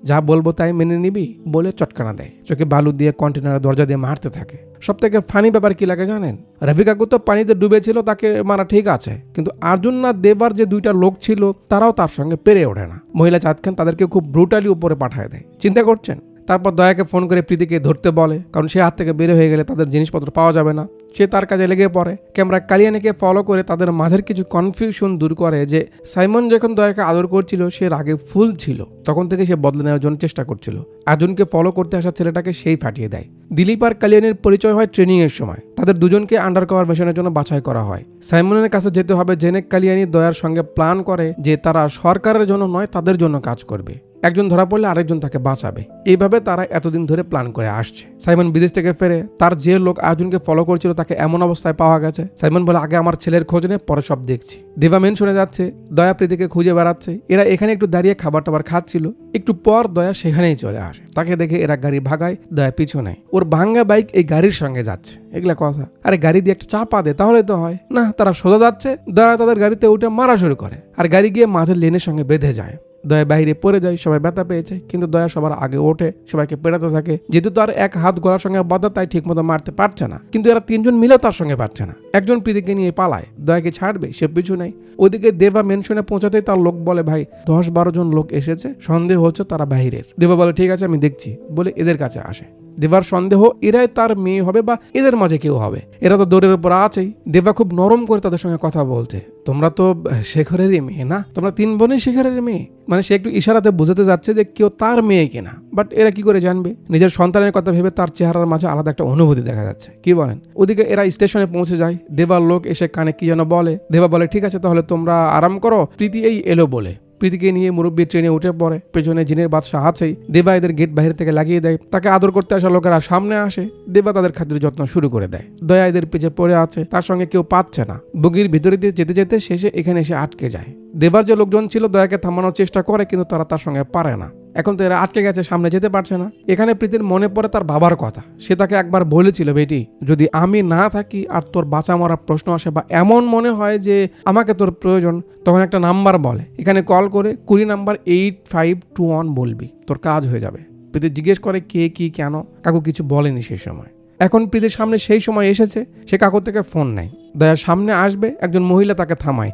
যা বলবো তাই মেনে নিবি বলে চটকানা দেয়। চোখে বালু দিয়ে কন্টেনারের দরজা দিয়ে মারতে থাকে। সব থেকে ফানি ব্যাপার কি লাগে জানেন? রবি কাকু তো পানিতে ডুবেছিল, তাকে মারা ঠিক আছে, কিন্তু অর্জুন না দেবার যে 2টা লোক ছিল তারাও তার সঙ্গে পেরে ওঠে না। মহিলা চাঁদখান তাদেরকে খুব ব্রুটালি উপরে পাঠায় দেয়। চিন্তা করছেন? তারপর দয়াকে ফোন করে প্রীতিকে ধরতে বলে, কারণ সে হাত থেকে বের হয়ে গেলে তাদের জিনিসপত্র পাওয়া যাবে না। সে তার কাজে লেগে পড়ে। ক্যামেরা কালিয়ানিকে ফলো করে তাদের মাঝের কিছু কনফিউশন দূর করে যে সাইমন যখন দয়াকে আদর করছিল সে রাগে ফুল ছিল, তখন থেকে সে বদলে নেওয়ার জন্য চেষ্টা করছিল। অর্জুনকে ফলো করতে আসা ছেলেটাকে সেই ফাটিয়ে দেয়। দিলীপ আর কালিয়ানির পরিচয় হয় ট্রেনিং এর সময়। তাদের দুজনকে আন্ডার কভার মিশনের জন্য বাছাই করা হয়। সাইমনের কাছে যেতে হবে জেনে কালিয়ানি দয়ার সঙ্গে প্ল্যান করে যে তারা সরকারের জন্য নয় তাদের জন্য কাজ করবে। একজন ধরা পড়লে আরেকজন তাকে বাঁচাবে। এইভাবে তারা এতদিন ধরে প্ল্যান করে আসছে। সাইমন বিদেশ থেকে ফেরে তার যে লোক অর্জুনকে ফলো করছিল তাকে এমন অবস্থায় পাওয়া গেছে। সাইমন বলে আগে আমার ছেলের খোঁজ নে, পরে সব দেখছি। দেবা মেন শুনে যাচ্ছে, দয়া প্রীতিকে খুঁজে বেড়াচ্ছে। এরা এখানে একটু দাঁড়িয়ে খাবার টাবার খাচ্ছিল। একটু পর দয়া সেখানেই চলে আসে। তাকে দেখে এরা গাড়ি ভাগায়, দয়া পিছু নেয়। ওর ভাঙ্গা বাইক এই গাড়ির সঙ্গে যাচ্ছে। এগুলা কথা। আরে গাড়ি দিয়ে একটা চাপা দে তাহলে তো হয় না। তারা সোজা যাচ্ছে, দয়া তাদের গাড়িতে উঠে মারা শুরু করে, আর গাড়ি গিয়ে মাঝের লেনের সঙ্গে বেঁধে যায়। দয়া বাইরে পড়ে যায়, সবাই ব্যথা পেয়েছে, কিন্তু দয়া সবার আগে ওঠে, সবাইকে পেড়াতে থাকে। যেহেতু তার এক হাত গলার সঙ্গে বাঁধা, তাই ঠিক মতো মারতে পারছে না, কিন্তু এরা 3 জন মিলেও তার সঙ্গে পারছে না। একজন প্রীতিকে নিয়ে পালায়, দয়াকে ছাড়বে, সে পিছু নেই। ওদিকে দেবা মেনশনে পৌঁছাতেই তার লোক বলে ভাই 10-12 জন লোক এসেছে, সন্দেহ হচ্ছে তারা বাহিরের। দেবা বলে ঠিক আছে আমি দেখছি বলে এদের কাছে আসে। দেবার সন্দেহ এরাই তার মেয়ে হবে বা এদের মাঝে কেউ হবে। এরা তো দৌড়ের উপর আছেই। দেবা খুব নরম করে তাদের সঙ্গে কথা বলতে, তোমরা তো শেখরেরই মেয়ে না? তোমরা 3 বোনই শেখরের মেয়ে? মানে সে একটু ইশারাতে বোঝাতে যাচ্ছে যে কেউ তার মেয়ে কিনা। বাট এরা কি করে জানবে? নিজের সন্তানের কথা ভেবে তার চেহারার মাঝে আলাদা একটা অনুভূতি দেখা যাচ্ছে। কি বলেন? ওদিকে এরা স্টেশনে পৌঁছে যায়। দেবার লোক এসে কানে কি যেন বলে। দেবা বলে ঠিক আছে তাহলে তোমরা আরাম করো, প্রীতি এই এলো বলে। প্রীতিকে নিয়ে মুরব্বী ট্রেনে উঠে পড়ে। পেছনে জিনের বাদশাহ আছেই। দেবা এদের গেট বাইরে থেকে লাগিয়ে দেয়। তাকে আদর করতে আসা লোকেরা সামনে আসে। দেবা তাদের খাদ্যের যত্ন শুরু করে দেয়। দয়া এদের পেছে পড়ে আছে, তার সঙ্গে কেউ পাচ্ছে না। বগির ভিতরে দিয়ে যেতে যেতে শেষে এখানে এসে আটকে যায়। দেবার যে লোকজন ছিল দয়াকে থামানোর চেষ্টা করে, কিন্তু তারা তার সঙ্গে পারে না। এখন তো এরা আটকে গেছে, সামনে যেতে পারছে না। এখানে প্রীতির মনে পড়ে তার বাবার কথা। সে তাকে একবার বলেছিল, বেটি যদি আমি না থাকি আর তোর বাঁচা মরার প্রশ্ন আসে বা এমন মনে হয় যে আমাকে তোর প্রয়োজন, তখন একটা নাম্বার বলে, এখানে কল করে 20 নাম্বার 8521 বলবি, তোর কাজ হয়ে যাবে। প্রীতি জিজ্ঞেস করে কে কি কেন। কাকু কিছু বলেনি সে সময়। এখন প্রীতির সামনে সেই সময় এসেছে, সে কাকুর থেকে ফোন নেয়। দয়া সামনে আসবে, একজন মহিলা তাকে থামায়।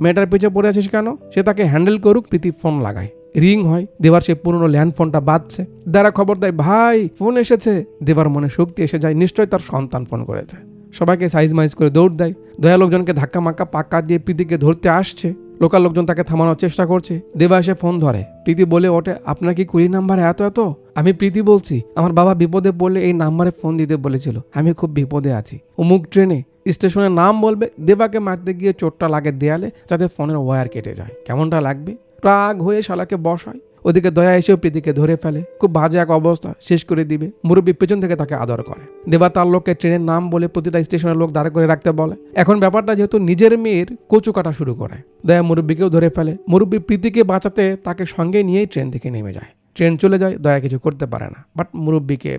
মেয়েটার পিছিয়ে পড়ে আছিস কেন? সে তাকে হ্যান্ডেল করুক। প্রীতি ফোন লাগায়, রিং হয়। দেবার সেই পুরনো ল্যান্ড ফোনটা বাজছে। দারা খবর দেয়, ভাই ফোন এসেছে। দেবার মনে শক্তি এসে যায়, নিশ্চয় তার সন্তান ফোন করেছে। সবাইকে সাইজ মাইজ করে দৌড় দেয়। দয়া লোকজনকে ধাক্কা মাক্কা পাক্কা দিয়ে প্রীতিকে ধরতে আসছে। লোকাল লোকজন তাকে থামানোর চেষ্টা করছে। দেবা এসে ফোন ধরে। প্রীতি বলে ওঠে, আপনার কি কুড়ি নাম্বার এত? আমি প্রীতি বলছি, আমার বাবা বিপদে পড়লে এই নাম্বারে ফোন দিতে বলেছিল, আমি খুব বিপদে আছি। অমুক ট্রেনে স্টেশনের নাম বলবে। দেবাকে মারতে গিয়ে চোটটা লাগে দেয়ালে, যাতে ফোনের ওয়্যার কেটে যায়। কেমনটা লাগবে? রাগ হয়ে শালাকে বসায়। ওদিকে দয়া এসেও প্রীতিকে ধরে ফেলে। খুব বাজে এক অবস্থা, শেষ করে দিবে। মুরব্বী পেছন থেকে তাকে আদর করে। দেবা তার লোককে ট্রেনের নাম বলে প্রতিটা স্টেশনের লোক দাঁড় করে রাখতে বলে। এখন ব্যাপারটা যেহেতু নিজের মেয়ের, কচু কাটা শুরু করে। দয়া মুরব্বীকেও ধরে ফেলে। মুরব্বী প্রীতিকে বাঁচাতে তাকে সঙ্গে নিয়েই ট্রেন থেকে নেমে যায়। ট্রেন চলে যায়, দয়া কিছু করতে পারে না। বাট মুরব্বীকে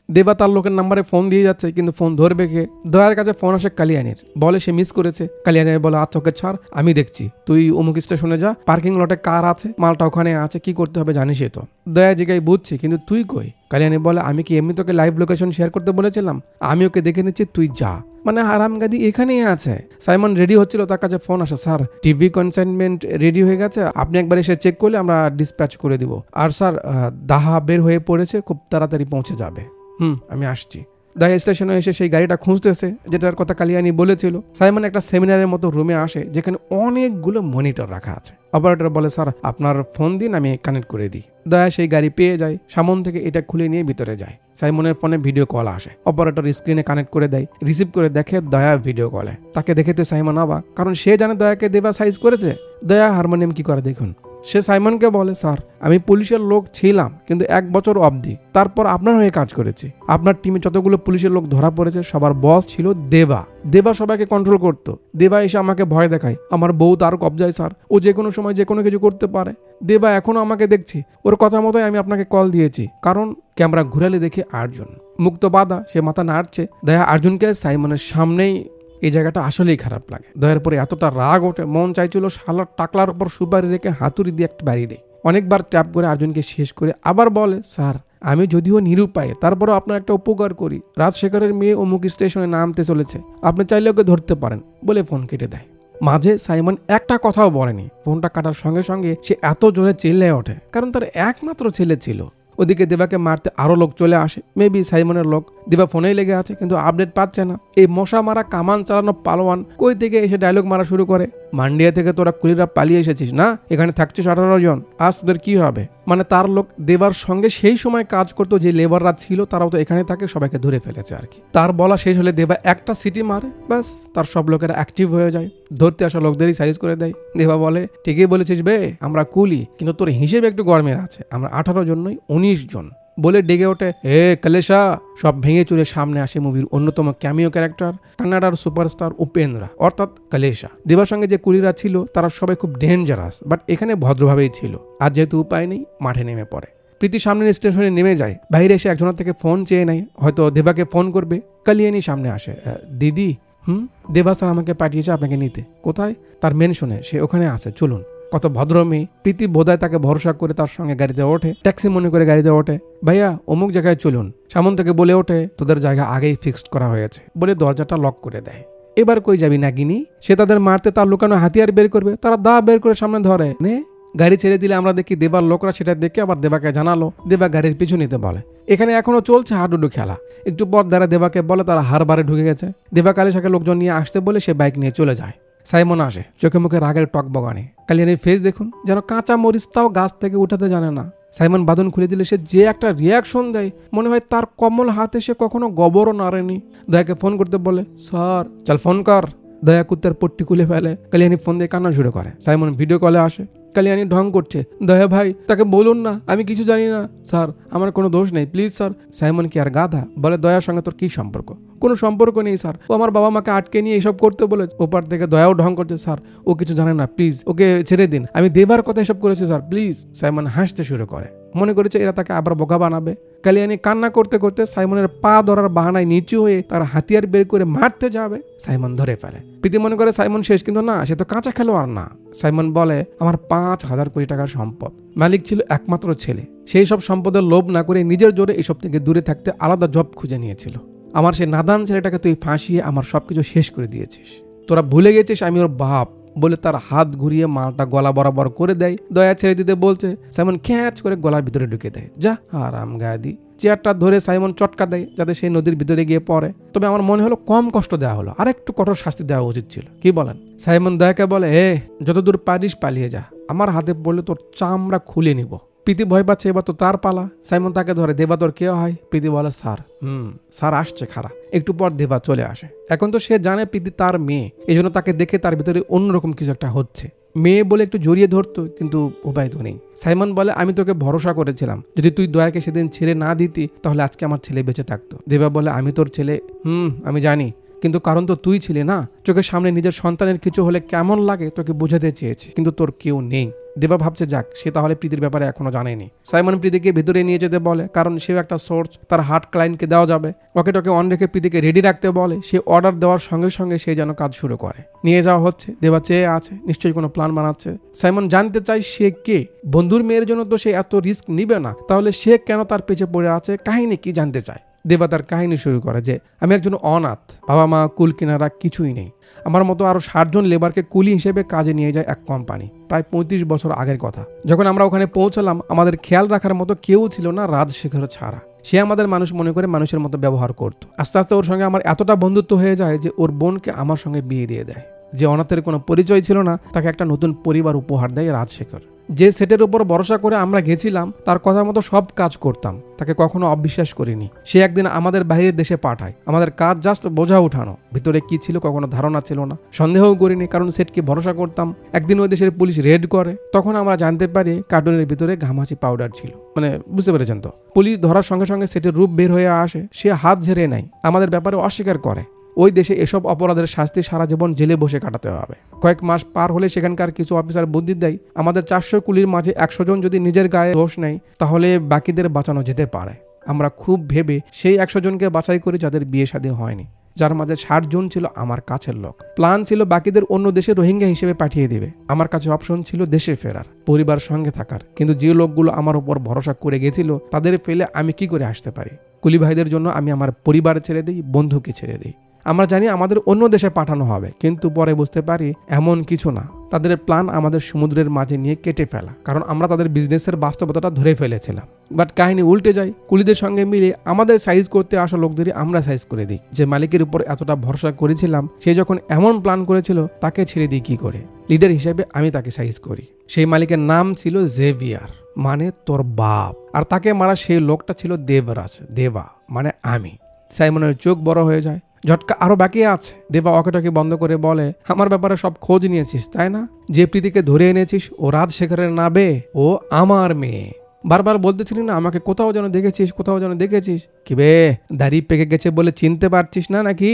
দেবা তার লোকের নাম্বারে ফোন দিয়ে যাচ্ছে, কিন্তু ফোন ধরবে কে? দয়ার কাছে ফোন আসে কালিয়ানির, বলে সে মিস করেছে। কালিয়ানির বলে, আচ্ছা ওকে ছাড়, আমি দেখছি, তুই অমুক স্টেশনে যা, পার্কিং লটে কার আছে, মালটা ওখানে আছে, কি করতে হবে জানিসই তো। দয়া জিগাই, বুঝছি, কিন্তু তুই কই? কালিয়ানি বলে, আমি কি এমনি তোকে লাইভ লোকেশন শেয়ার করতে বলেছিলাম? আমি ওকে দেখে নিচ্ছি, তুই যা। মানে হারামগাদি এখানেই আছে। সাইমন রেডি হচ্ছিল, তার কাছে ফোন আসে, স্যার টিভি কনসাইনমেন্ট রেডি হয়ে গেছে, আপনি একবার এসে চেক করলে আমরা ডিসপ্যাচ করে দিব। আর স্যার দাহা বের হয়ে পড়েছে, খুব তাড়াতাড়ি পৌঁছে যাবে। আমি আসছি। দয়া স্টেশনে এসে সেই গাড়িটা খুঁজতেছে যেটার কথা কালিয়ানি বলেছিল। সাইমন একটা সেমিনারের মতো রুমে আসে, যেখানে অনেকগুলো মনিটর রাখা আছে। অপারেটর বলে, স্যার আপনার ফোন দিন, আমি কানেক্ট করে দিই। দয়া সেই গাড়ি পেয়ে যায়, সামন থেকে এটা খুলে নিয়ে ভিতরে যায়। সাইমনের ফোনে ভিডিও কল আসে। অপারেটর স্ক্রিনে কানেক্ট করে দেয়, রিসিভ করে দেখে দয়া ভিডিও কলে। তাকে দেখে তো সাইমন অবাক, কারণ সে জানে দয়াকে দেবা সাইজ করেছে। দয়া হারমোনিয়াম কি করে দেখুন। সে সাইমনকে বলে, স্যার আমি পুলিশের লোক ছিলাম, কিন্তু 1 বছর অবধি, তারপর আপনার হয়ে কাজ করেছি। আপনার টিমে যতগুলো পুলিশের লোক ধরা পড়েছে সবার বস ছিল দেবা। দেবা সবাইকে কন্ট্রোল করত। দেবা এসে আমাকে ভয় দেখায়, আমার বউ তার কবজায় স্যার, ও যে কোনো সময় যে কোনো কিছু করতে পারে। দেবা এখনো আমাকে দেখছি, ওর কথা মতোই আমি আপনাকে কল দিয়েছি। কারণ ক্যামেরা ঘুরালে দেখি আর্জুন মুক্ত বাধা, সে মাথা নাড়ছে। দয়া আর্জুনকে সাইমনের সামনেই, এই জায়গাটা আসলেই খারাপ লাগে। দয়ার পরে এতটা রাগ ওঠে, মন চাইছিল শালার টাকলার উপর সুপারি রেখে হাতুড়ি দিয়ে একটা বাড়ি দেয়। অনেকবার ট্যাপ করে আর্জুনকে শেষ করে আবার বলে, স্যার আমি যদিও নিরুপায়, তারপরও আপনার একটা উপকার করি। রাজশেখরের মেয়ে অমুক স্টেশনে নামতে চলেছে, আপনি চাইলে ওকে ধরতে পারেন, বলে ফোন কেটে দেয়। মাঝে সাইমন একটা কথাও বলেনি। ফোনটা কাটার সঙ্গে সঙ্গে সে এত জোরে চিল্লায় ওঠে, কারণ তার একমাত্র ছেলে ছিল। ওদিকে দেবাকে মারতে আরো লোক চলে আসে, মেবি সাইমনের লোক। দেবা ফোনেই লেগে আছে, কিন্তু আপডেট পাচ্ছে না। এই মশা মারা কামান চালানো পালোয়ান কই থেকে এসে ডায়লগ মারা শুরু করে, মান্ডিয়া থেকে তোরা কুলিরা পালিয়ে এসেছিস না, এখানে থাকছিস 18 জন, আজ তোদের কি হবে? মানে তার লোক দেবার সঙ্গে সেই সময় কাজ করতো যে লেবাররা ছিল, তারাও তো এখানে থাকে, সবাইকে ধরে ফেলেছে আর কি। তার বলা শেষ হলে দেবা একটা সিটি মারে, ব্যাস তার সব লোকেরা অ্যাক্টিভ হয়ে যায়, ধরতে আসা লোকদেরই সাইজ করে দেয়। দেবা বলে, ঠিকই বলেছিস বে, আমরা কুলি, কিন্তু তোর হিসেবে একটু গরমের আছে, আমরা 18 জন নই, 19 জন, বলে ডেকে ওঠে, কালেশা। সব ভেঙে চুরে সামনে আসে মুভির অন্যতম ক্যামিও ক্যারেক্টার, কান্নাডার সুপারস্টার উপেন্দ্রা, অর্থাৎ কালেশা। দেবার সঙ্গে যে কুলিরা ছিল তারা সবাই খুব ডেঞ্জারাস, বাট এখানে ভদ্রভাবেই ছিল। আর যেহেতু উপায় নেই, মাঠে নেমে পড়ে। প্রীতি সামনের স্টেশনে নেমে যায়। বাইরে এসে একজনের থেকে ফোন চেয়ে নেয়, হয়তো দেবাকে ফোন করবে। কালিয়ানি সামনে আসে, দিদি। দেবা স্যার আমাকে পাঠিয়েছে আপনাকে নিতে। কোথায়? তার মেনশনে, সে ওখানে আছে, চলুন। কত ভদ্র মেয়ে। প্রীতি বোধহয় তাকে ভরসা করে তার সঙ্গে গাড়িতে ওঠে, ট্যাক্সি মনে করে গাড়িতে ওঠে। ভাইয়া অমুক জায়গায় চলুন। সামন থেকে বলে ওঠে, তোদের জায়গা আগেই ফিক্সড করা হয়েছে, বলে দরজাটা লক করে দেয়। এবার কই যাবি নাগিনি? সে তাদের মারতে তার লুকানো হাতিয়ার বের করবে, তারা দা বের করে সামনে ধরে নে। গাড়ি ছেড়ে দিলে আমরা দেখি দেবার লোকরা সেটা দেখে আবার দেবাকে জানালো। দেবা গাড়ির পিছু নিতে বলে। এখানে এখনো চলছে হাডুডু খেলা। একটু পর দ্বারা দেবাকে বলে তারা হারবারে ঢুকে গেছে। দেবা কালেশাকে লোকজন নিয়ে আসতে বলে সে বাইক নিয়ে চলে যায়। সাইমন আসে, চোখে মুখে রাগের টক বগানে। কালিয়ানির ফেস দেখুন, যেন কাঁচা মরিচটাও গাছ থেকে উঠাতে জানে না। সাইমন বাঁধন খুলে দিলে সে যে একটা রিয়াকশন দেয়, মনে হয় তার কমল হাতে সে কখনো গোবরও নাড়েনি। দয়াকে ফোন করতে বলে, স্যার চল ফোন কর। দয়া কুত্তার পট্টি খুলে ফেলে। কালিয়ানি ফোন দিয়ে কান্না শুরু করে। সাইমন ভিডিও কলে আসে। কালিয়ানি ঢং করছে, দয়া ভাই তাকে বলুন না, আমি কিছু জানি না স্যার, আমার কোনো দোষ নেই, প্লিজ স্যার। সাইমন কি আর গাধা? বলে, দয়ার সঙ্গে তোর কি সম্পর্ক? কোনো সম্পর্ক নেই স্যার, ও আমার বাবা মাকে আটকে নিয়ে এসব করতে বলে। ওপার থেকে দয়াও ঢং করছে, স্যার ও কিছু জানে না, প্লিজ ওকে ছেড়ে দিন, আমি দেবার কথা এসব করেছি স্যার, প্লিজ। সাইমন হাসতে শুরু করে, মনে করেছে এরা তাকে আবার বোকা বানাবে। কালিয়ানি কান্না করতে করতে সাইমনের পা ধরার বাহানায় নিচু হয়ে তার হাতিয়ার বের করে মারতে যাবে। সাইমন ধরে ফেলে। প্রীতি মনে করে সাইমন শেষ, কিন্তু না, সে তো কাঁচা খেলোয়াড় না। সাইমন বলে, আমার 5,000 কোটি টাকার সম্পদ, মালিক ছিল একমাত্র ছেলে, সেই সব সম্পদের লোভ না করে নিজের জোরে এসব থেকে দূরে থাকতে আলাদা জব খুঁজে নিয়েছিল। আমার সেই নাদান ছেলেটাকে তুই ফাঁসিয়ে আমার সবকিছু শেষ করে দিয়েছিস। তোরা ভুলে গেছিস আমি ওর বাপ। বলে তার হাত ঘুরিয়ে মালটা গলা বরাবর করে দেয়। দয়া ছেড়ে দিতে বলছে, সাইমন খ্যাঁচ করে গলার ভিতরে ঢুকে দেয়। যা আরাম গাদি। চেয়ারটা ধরে সাইমন চটকা দেয় যাতে সেই নদীর ভিতরে গিয়ে পড়ে। তবে আমার মনে হলো কম কষ্ট দেওয়া হলো, আর একটু কঠোর শাস্তি দেওয়া উচিত ছিল। কি বলেন? সাইমন দয়াকে বলে, যতদূর পারিস পালিয়ে যা, আমার হাতে পড়লে তোর চামড়া খুলে নিব। প্রীতি ভয় পাচ্ছে, এবার তো তার পালা। সাইমন তাকে ধরে, দেবা তোর কে হয়? প্রীতি বলে, স্যার। স্যার আসছে, খারা। একটু পর দেবা চলে আসে। এখন তো সে জানে প্রীতি তার মেয়ে, এই জন্য তাকে দেখে তার ভিতরে অন্যরকম কিছু একটা হচ্ছে। মেয়ে বলে একটু জড়িয়ে ধরতো, কিন্তু উপায় তো নেই। সাইমন বলে, আমি তোকে ভরসা করেছিলাম, যদি তুই দয়াকে সেদিন ছেড়ে না দিতি তাহলে আজকে আমার ছেলে বেঁচে থাকতো। দেবা বলে, আমি তোর ছেলে। আমি জানি, কিন্তু কারণ তো তুই ছিলে না। চোখের সামনে নিজের সন্তানের কিছু হলে কেমন লাগে তোকে বোঝাতে চেয়েছি, কিন্তু তোর কেউ নেই। দেবা ভাবছে যাক, সে তাহলে প্রীতির ব্যাপারে এখনো জানেনি। সাইমন প্রীতিকে ভেতরে নিয়ে যেতে বলে, কারণ সেও একটা সোর্স, তার হার্ট ক্লায়েন্টকে দেওয়া যাবে। ওকে টোকে অন রেখে প্রীতিকে রেডি রাখতে বলে। সে অর্ডার দেওয়ার সঙ্গে সঙ্গে সে যেন কাজ শুরু করে। নিয়ে যাওয়া হচ্ছে। দেবা চেয়ে আছে, নিশ্চয়ই কোনো প্ল্যান বানাচ্ছে। সাইমন জানতে চায় সে কে। বন্ধুর মেয়ের জন্য তো সে এত রিস্ক নিবে না, তাহলে সে কেন তার পেছনে পড়ে আছে, কাহিনী কি জানতে চায়। দেবা তার কাহিনী শুরু করে যে, আমি একজন অনাথ, বাবা মা, কুল কিনারা কিছুই নেই। আমার মতো আরো 60 জন লেবারকে কুলি হিসেবে কাজে নিয়ে যায় এক কোম্পানি। প্রায় 35 বছর আগের কথা। যখন আমরা ওখানে পৌঁছলাম, আমাদের খেয়াল রাখার মতো কেউ ছিল না রাজশেখর ছাড়া। সে আমাদের মানুষ মনে করে মানুষের মতো ব্যবহার করত। আস্তে আস্তে ওর সঙ্গে আমার এতটা বন্ধুত্ব হয়ে যায় যে ওর বোনকে আমার সঙ্গে বিয়ে দিয়ে দেয়। যে অনাথের কোনো পরিচয় ছিল না, তাকে একটা নতুন পরিবার উপহার দেয় রাজশেখর। যে সেটের উপর ভরসা করে আমরা গেছিলাম, তার কথা মতো সব কাজ করতাম, তাকে কখনো অবিশ্বাস করিনি। সে একদিন আমাদের বাইরের দেশে পাঠায়। আমাদের কাজ জাস্ট বোঝা উঠানো, ভিতরে কি ছিল কখনো ধারণা ছিল না, সন্দেহও করিনি, কারণ সেটকে ভরসা করতাম। একদিন ওই দেশের পুলিশ রেড করে, তখন আমরা জানতে পারি কার্টুনের ভিতরে ঘামাচি পাউডার ছিল। মানে বুঝতে পেরেছেন তো? পুলিশ ধরার সঙ্গে সঙ্গে সেটের রূপ বের হয়ে আসে। সে হাত ঝেড়ে নেয়, আমাদের ব্যাপারে অস্বীকার করে। ওই দেশে এসব অপরাধের শাস্তি সারা জীবন জেলে বসে কাটাতে হবে। কয়েক মাস পার হলে সেখানকার কিছু অফিসার বুদ্ধি দেয়, আমাদের 400 কুলির মাঝে 100 জন যদি নিজের গায়ে দোষ নেয় তাহলে বাকিদের বাঁচানো যেতে পারে। আমরা খুব ভেবে সেই 100 জনকে বাছাই করি যাদের বিয়ে শাদী হয়নি, যার মাঝে 60 জন ছিল আমার কাছের লোক। প্ল্যান ছিল বাকিদের অন্য দেশে রোহিঙ্গা হিসেবে পাঠিয়ে দেবে। আমার কাছে অপশন ছিল দেশে ফেরার, পরিবার সঙ্গে থাকার। কিন্তু যে লোকগুলো আমার উপর ভরসা করে গেছিল তাদের ফেলে আমি কি করে আসতে পারি? কুলি ভাইদের জন্য আমি আমার পরিবার ছেড়ে দিই, বন্ধুকে ছেড়ে দিই। আমরা জানি আমাদের অন্য দেশে পাঠানো হবে, কিন্তু পরে বুঝতে পারি এমন কিছু না। তাদের প্ল্যান আমাদের সমুদ্রের মাঝে নিয়ে কেটে ফেলা, কারণ আমরা তাদের বিজনেসের বাস্তবতাটা ধরে ফেলেছিলাম। বাট কাহিনী উল্টে যায়। কুলিদের সঙ্গে মিলে আমাদের সাইজ করতে আসা লোকদেরই আমরা সাইজ করে দিই। যে মালিকের উপর এতটা ভরসা করেছিলাম, সে যখন এমন প্ল্যান করেছিল তাকে ছেড়ে দিই কি করে? লিডার হিসেবে আমি তাকে সাইজ করি। সেই মালিকের নাম ছিল জেভিয়ার, মানে তোর বাপ। আর তাকে মারা সেই লোকটা ছিল দেবরাজ, দেবা মানে আমি। সাইমনের চোখ বড় হয়ে যায়। ঝটকা আরো বাকি আছে। দেবা অকেটকে বন্ধ করে বলে, আমার ব্যাপারে সব খোঁজ নিয়েছিস তাই না? যে প্রীতিকে ধরে এনেছিস ও রাজশেখরের নাবে, ও আমার মেয়ে। বারবার বলতেছিলি না আমাকে কোথাও যেন দেখেছিস, কোথাও যেন দেখেছিস। কি বে, দাড়ি পেকে গেছে বলে চিনতে পারছিস না নাকি?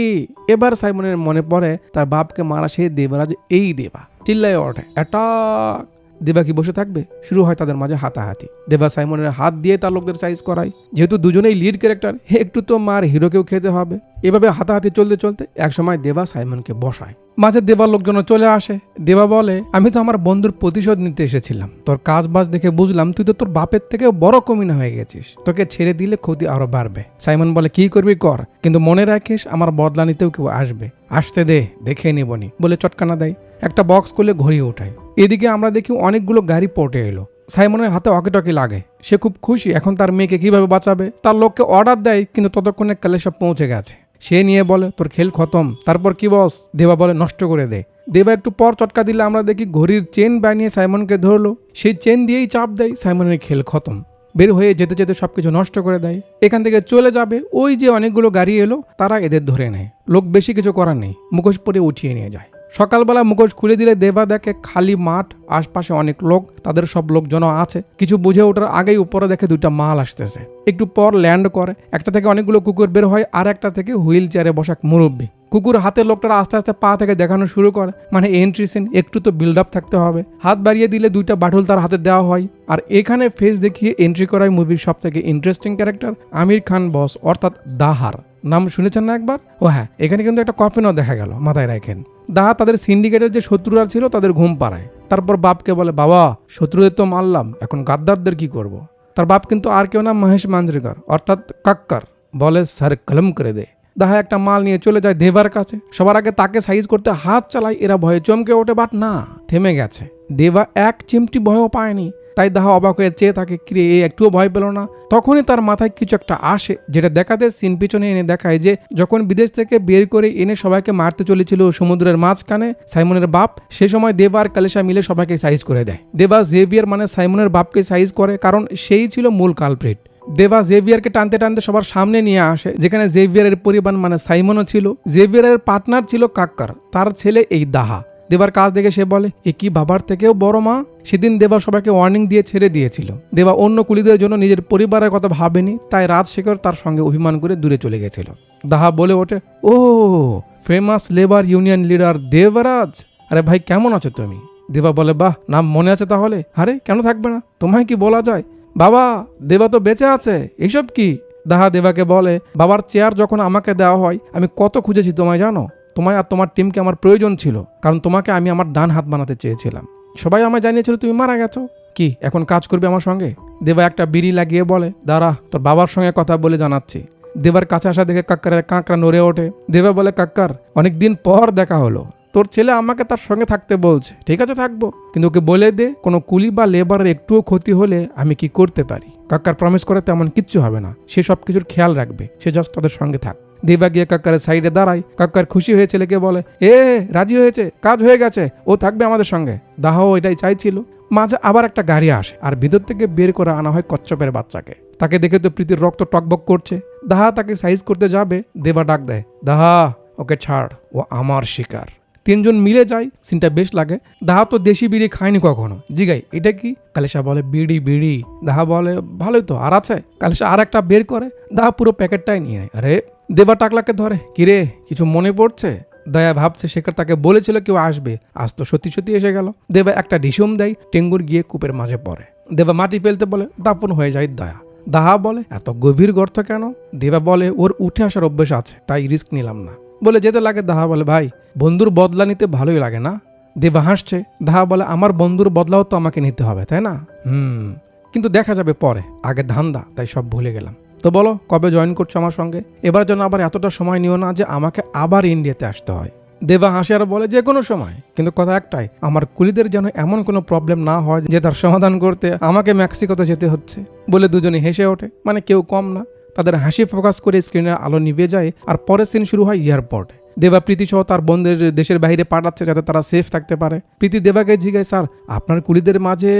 এবার সাইমনের মনে পড়ে তার বাপকে মারা সেই দেবরাজ এই দেবা। চিল্লায় ওঠে, অ্যাটাক! দেবা কি বসে থাকবে? শুরু হয় তাদের মাঝে হাতাহাতি। দেবা সাইমনের হাত দিয়ে তার লোকদের সাইজ করায়। যেহেতু দুজনেই লিড ক্যারেক্টার, একটু তো মার হিরোকেও খেতে হবে। এভাবে হাতাহাতি চলতে চলতে একসময় দেবা সাইমনকে বসায়। মাঝে দেবার লোকজন চলে আসে। দেবা বলে, আমি তো আমার বন্ধুর প্রতিশোধ নিতে এসেছিলাম। তোর কাজ বাজ দেখে বুঝলাম তুই তো তোর বাপের থেকে বড় কমিনা হয়ে গেছিস। তোকে ছেড়ে দিলে ক্ষতি আরো বাড়বে। সাইমন বলে, কি করবি কর, কিন্তু মনে রাখিস আমার বদলা নিতেও কেউ আসবে। আসতে দে, দেখে নিবনি বলে চটকানা দেয়। একটা বক্স করলে ঘড়ি ওঠায়। এদিকে আমরা দেখি অনেকগুলো গাড়ি পোর্টে এলো। সাইমনের হাতে অকেটকে লাগে। সে খুব খুশি, এখন তার মেয়েকে কিভাবে বাঁচাবে। তার লোককে অর্ডার দেয়, কিন্তু ততক্ষণে কালে সব পৌঁছে গেছে। সে নিয়ে বলে, তোর খেল খতম। তারপর কি বস? দেবা বলে, নষ্ট করে দে। দেবা একটু পর চটকা দিলে আমরা দেখি ঘড়ির চেন বানিয়ে সাইমনকে ধরলো। সেই চেন দিয়েই চাপ দেয়, সাইমনের খেল খতম। বের হয়ে যেতে যেতে সবকিছু নষ্ট করে দেয়। এখান থেকে চলে যাবে। ওই যে অনেকগুলো গাড়ি এলো, তারা এদের ধরে নেয়। লোক বেশি কিছু করার নেই, মুখোশ পরে উঠিয়ে নিয়ে যায়। সকালবেলা মুখোশ খুলে দিলে দেবা দেখে খালি মাঠ, আশপাশে অনেক লোক, তাদের সব লোকজন আছে। কিছু বুঝে ওঠার আগেই উপরে দেখে দুইটা মাল আসতেছে। একটু পর ল্যান্ড করে। একটা থেকে অনেকগুলো কুকুর বের হয়, আর একটা থেকে হুইল চেয়ারে বসা মুরব্বী। কুকুর হাতের লোকটারা আস্তে আস্তে পা থেকে দেখানো শুরু করে, মানে এন্ট্রি সিন, একটু তো বিল্ড আপ থাকতে হবে। হাত বাড়িয়ে দিলে দুইটা বাটুল তার হাতে দেওয়া হয়। আর এখানে ফেস দেখিয়ে এন্ট্রি করায় মুভির সব থেকে ইন্টারেস্টিং ক্যারেক্টার আমির খান বস, অর্থাৎ দাহার। নাম শুনেছেন না একবার? ও হ্যাঁ, এখানে কিন্তু একটা কফিনও দেখা গেল, মাথায় রাখেন। দাহা তাদের সিন্ডিকেটের যে শত্রুরা ছিল তাদের ঘুম পাড়ায়। তারপর বাপকে বলে, বাবা শত্রুদের তো মারলাম, এখন গাদ্দারদের কি করব? তার বাপ কিন্তু আর কেউ না, মহেশ মাঞ্জরেকর অর্থাৎ কাক্কার। বলে, স্যার কলম করে দে। দাহা একটা মাল নিয়ে চলে যায় দেবার কাছে। সবার আগে তাকে সাইজ করতে হাত চালায়, এরা ভয়ে চমকে ওঠে, বাট না, থেমে গেছে। দেবা এক চিমটি ভয়ও পায়নি। তাই দাহা অবাক হয়ে চেয়ে তাকে কিরে, এ একটুও ভয় পেল না। তখনই তার মাথায় কিছু একটা আসে, যেটা দেখাতে সিন পিছনে এনে দেখায় যে যখন বিদেশ থেকে বের করে এনে সবাইকে মারতে চলেছিল সমুদ্রের মাঝখানে সাইমনের বাপ, সে সময় দেবা আর কালিশা মিলে সবাইকে সাইজ করে দেয়। দেবা জেভিয়ার মানে সাইমনের বাপকে সাইজ করে, কারণ সেই ছিল মূল কালপ্রিট। দেবা জেভিয়ারকে টানতে টানতে সবার সামনে নিয়ে আসে, যেখানে জেভিয়ারের পরিবার মানে সাইমনও ছিল। জেভিয়ারের পার্টনার ছিল কাক্কার, তার ছেলে এই দাহা। দেবার কাজ দেখে সে বলে, এ কি বাবার থেকেও বড় মা। সেদিন দেবা সবাইকে ওয়ার্নিং দিয়ে ছেড়ে দিয়েছিল। দেবা অন্য কুলিদের জন্য নিজের পরিবারের কথা ভাবেনি, তাই রাজশেখর তার সঙ্গে অভিমান করে দূরে চলে গেছিল। দাহা বলে ওঠে, ও famous labour union leader Debraj, আরে ভাই কেমন আছো তুমি? দেবা বলে, বাহ, নাম মনে আছে তাহলে? আরে কেন থাকবে না, তোমায় কি বলা যায়? বাবা, দেবা তো বেঁচে আছে, এইসব কি? দাহা দেবাকে বলে, বাবার চেয়ার যখন আমাকে দেওয়া হয় আমি কত খুঁজেছি তোমায় জানো? তোমায় আর তোমার টিমকে আমার প্রয়োজন ছিল, কারণ তোমাকে আমি আমার ডান হাত বানাতে চেয়েছিলাম। সবাই আমায় জানিয়েছিল তুমি মারা গেছো। কি এখন কাজ করবে আমার সঙ্গে? দেবা একটা বিড়ি লাগিয়ে বলে, দাঁড়া, তোর বাবার সঙ্গে কথা বলে জানাচ্ছি। দেবার কাছে আসা দেখে কাক্কারের কাঁকড়া নড়ে ওঠে। দেবা বলে, কাক্কার, অনেকদিন পর দেখা হলো, তোর ছেলে আমাকে তার সঙ্গে থাকতে বলছে। ঠিক আছে, থাকবো, কিন্তু ওকে বলে দে কোনো কুলি বা লেবারের একটুও ক্ষতি হলে আমি কি করতে পারি। কাক্কার প্রমিস করে তেমন কিচ্ছু হবে না, সে সব কিছুর খেয়াল রাখবে, সে জাস্ট তাদের সঙ্গে থাক। দেবা গিয়ে কাক্কারের সাইডে দাঁড়ায়। কাক্কার খুশি হয়ে ছেলেকে বলে, রাজি হয়েছে, কাজ হয়ে গেছে, ও থাকবে আমাদের সঙ্গে। দাহাও এটাই চাইছিল। মাঝে আবার একটা গাড়ি আসে, আর ভিতর থেকে বের করে আনা হয় কচ্ছপের বাচ্চাকে। তাকে দেখে তো প্রীতির রক্ত টকবক করছে। দাহা তাকে সাইজ করতে যাবে, দেবা ডাক দেয়, দাহা ওকে ছাড়, ও আমার শিকার। তিনজন মিলে যায়, সিনটা বেশ লাগে। দাহা তো দেশি বিড়ি খায়নি কখনো, জিগাই এটা কি? কালিশা বলে, বিড়ি। দাহা বলে, ভালোই তো, আর আছে? কালিশা আর একটা বের করে, দাহা পুরো প্যাকেটটাই নিয়ে নেয়। আরে দেবা টাকলাকে ধরে, কিরে কিছু মনে পড়ছে? দয়া ভাবছে শেখর তাকে বলেছিল কেউ আসবে, আজ তো সত্যি সত্যি এসে গেল। দেবা একটা ডিসুম দেয়, টেঙ্গুর গিয়ে কূপের মাঝে পড়ে। দেবা মাটি ফেলতে বলে, দাপন হয়ে যায় দয়া। দাহা বলে, এত গভীর গর্ত কেন? দেবা বলে, ওর উঠে আসার অভ্যেস আছে, তাই রিস্ক নিলাম না বলে যেতে লাগে। দাহা বলে, ভাই বন্ধুর বদলা নিতে ভালোই লাগে না? দেবা হাসছে। দাহা বলে, আমার বন্ধুর বদলাও তো আমাকে নিতে হবে, তাই না? কিন্তু দেখা যাবে পরে, আগে ধান্দা, তাই সব ভুলে গেলাম। তো বলো কবে জয়েন করছো আমার সঙ্গে? এবার যেন আবার এতটা সময় নিও না যে আমাকে আবার ইন্ডিয়াতে আসতে হয়। দেবা হাসি আর বলে, যে কোনো সময়, কিন্তু কথা একটাই, আমার কুলিদের যেন এমন কোনো প্রবলেম না হয় যে তার সমাধান করতে আমাকে মেক্সিকোতে যেতে হচ্ছে। বলে দুজনে হেসে ওঠে, মানে কেউ কম না। তাদের হাসি ফোকাস করে স্ক্রিনের আলো নিভে যায়, আর পরের সিন শুরু হয় এয়ারপোর্টে। দেবা প্রীতি সহ তার বোনদের দেশের বাইরে পাঠাচ্ছে যাতে তারা সেফ থাকতে পারে। প্রীতি দেবাকে জিজ্ঞাসা, স্যার আপনার কুলিদের মাঝে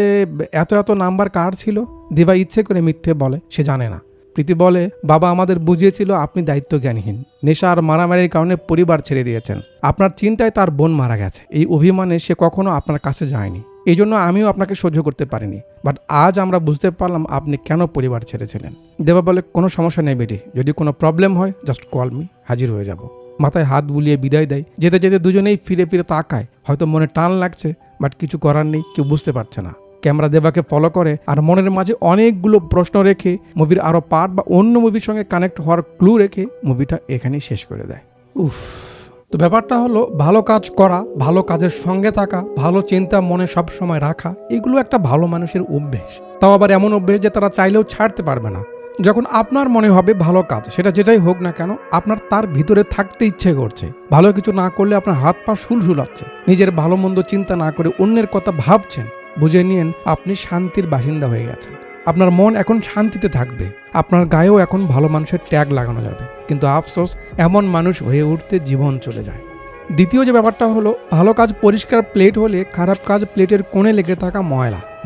এত নাম্বার কার ছিল? দেবা ইচ্ছে করে মিথ্যে বলে সে জানে না। প্রীতি বলে, বাবা আমাদের বুঝিয়েছিল আপনি দায়িত্ব জ্ঞানহীন, নেশা আর মারামারির কারণে পরিবার ছেড়ে দিয়েছেন, আপনার চিন্তায় তার বোন মারা গেছে, এই অভিমানে সে কখনো আপনার কাছে যায়নি, এই জন্য আমিও আপনাকে সহ্য করতে পারিনি, বাট আজ আমরা বুঝতে পারলাম আপনি কেন পরিবার ছেড়েছিলেন। দেবা বলে, কোনো সমস্যা নেই বেটি, যদি কোনো প্রবলেম হয় জাস্ট কল মি, হাজির হয়ে যাব। মাথায় হাত বুলিয়ে বিদায় দেয়। যেতে যেতে দুজনেই ফিরে ফিরে তাকায়, হয়তো মনে টান লাগছে, বাট কিছু করার নেই, কেউ বুঝতে পারছে না। ক্যামেরা দেবাকে ফলো করে আর মনের মাঝে অনেকগুলো প্রশ্ন রেখে, মুভির আরো পার্ট বা অন্য মুভির সঙ্গে কানেক্ট হওয়ার ক্লু রেখে মুভিটা এখানেই শেষ করে দেয়। তো ব্যাপারটা হলো, ভালো কাজ করা, ভালো কাজের সঙ্গে থাকা, ভালো চিন্তা মনে সব সময় রাখা, এগুলো একটা ভালো মানুষের অভ্যেস। তাও আবার এমন অভ্যেস যে তারা চাইলেও ছাড়তে পারবে না। যখন আপনার মনে হবে ভালো কাজ, সেটা যেটাই হোক না কেন, আপনার তার ভিতরে থাকতে ইচ্ছে করছে। ভালো কিছু না করলে আপনার হাত পা শুলশুলাচ্ছে, নিজের ভালো মন্দ চিন্তা না করে অন্যের কথা ভাবছেন, বুঝে নিন আপনি শান্তির বাসিন্দা হয়ে গেছেন। আপনার মন এখন শান্তিতে থাকবে, আপনার গায়েও এখন ভালো মানুষের ট্যাগ লাগানো যাবে। কিন্তু আফসোস, এমন মানুষ হয়ে উঠতে জীবন চলে যায়। দ্বিতীয় যে ব্যাপারটা হলো, ভালো কাজ পরিষ্কার প্লেট হলে খারাপ কাজ প্লেটের কোণে লেগে থাকা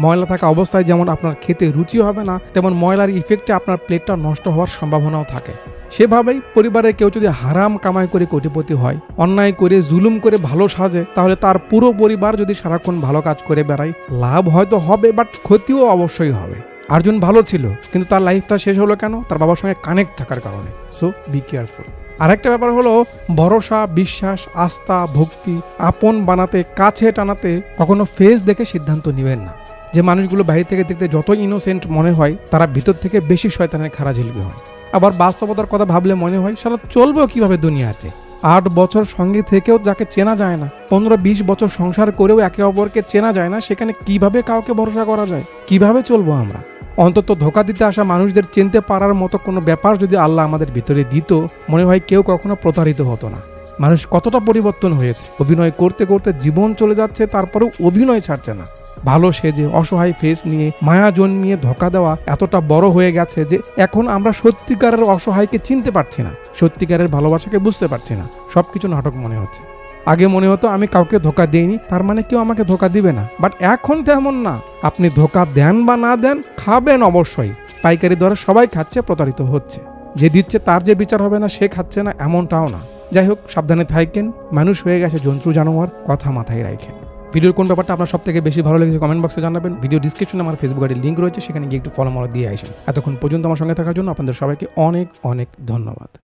ময়লা থাকা অবস্থায় যেমন আপনার খেতে রুচি হবে না, তেমন ময়লার ইফেক্টে আপনার প্লেটটা নষ্ট হওয়ার সম্ভাবনাও থাকে। সেভাবেই পরিবারের কেউ যদি হারাম কামাই করে কোটিপতি হয়, অন্যায় করে জুলুম করে ভালো সাজে, তাহলে তার পুরো পরিবার যদি সারাক্ষণ ভালো কাজ করে বেড়ায়, লাভ হয়তো হবে, বাট ক্ষতিও অবশ্যই হবে। আর্জুন ভালো ছিল, কিন্তু তার লাইফটা শেষ হলো কেন? তার বাবার সঙ্গে কানেক্ট থাকার কারণে। So be careful. আরেকটা ব্যাপার হলো, ভরসা, বিশ্বাস, আস্থা, ভক্তি আপন বানাতে, কাছে টানাতে কখনো ফেস দেখে সিদ্ধান্ত নেবেন না। যে মানুষগুলো বাইরে থেকে দেখতে যতই ইনোসেন্ট মনে হয়, তারা ভিতর থেকে বেশি শয়তানের খাড়া ঝিলবে হয়। আবার বাস্তবতার কথা ভাবলে মনে হয়, সারা চলবেও কিভাবে দুনিয়াতে? 8 বছর সঙ্গে থেকেও যাকে চেনা যায় না, 15-20 বছর সংসার করেও একে অপরকে চেনা যায় না, সেখানে কিভাবে কাউকে ভরসা করা যায়? কিভাবে চলবো আমরা? অন্তত ধোকা দিতে আসা মানুষদের চিনতে পারার মতো কোনো ব্যাপার যদি আল্লাহ আমাদের ভিতরে দিত, মনে হয় কেউ কখনো প্রতারিত হতো না। মানুষ কতটা পরিবর্তন হয়েছে, অভিনয় করতে করতে জীবন চলে যাচ্ছে, তারপরেও অভিনয় ছাড়ছে না। ভালো সেজে অসহায় ফেস নিয়ে মায়া জন্মিয়ে ধোকা দেওয়া এতটা বড় হয়ে গেছে যে এখন আমরা সত্যিকারের অসহায়কে চিনতে পারছি না, সত্যিকারের ভালোবাসাকে বুঝতে পারছি না। সবকিছু নাটক মনে হচ্ছে। আগে মনে হতো আমি কাউকে ধোকা দেইনি, তার মানে কেউ আমাকে ধোকা দিবে না। বাট এখন তেমন না। আপনি ধোকা দেন বা না দেন, খাবেন অবশ্যই। পাইকারি দরে সবাই খাচ্ছে, প্রতারিত হচ্ছে। যে দিচ্ছে তার যে বিচার হবে না, সে খাচ্ছে না, এমনটাও না। যাই হোক, সাবধানে থাকেন। মানুষ হয়ে গেছে জন্তু জানোয়ার, কথা মাথায় রাখেন। ভিডিওর কোন ব্যাপারটা আপনার সব থেকে বেশি ভালো লেগেছে কমেন্ট বক্সে জানাবেন। ভিডিও ডিসক্রিপশনে আমার ফেসবুক আইডির লিঙ্ক রয়েছে, সেখানে গিয়ে একটু ফলো দিয়ে আসেন। এতক্ষণ পর্যন্ত আমার সঙ্গে থাকার জন্য আপনাদের সবাইকে অনেক অনেক ধন্যবাদ।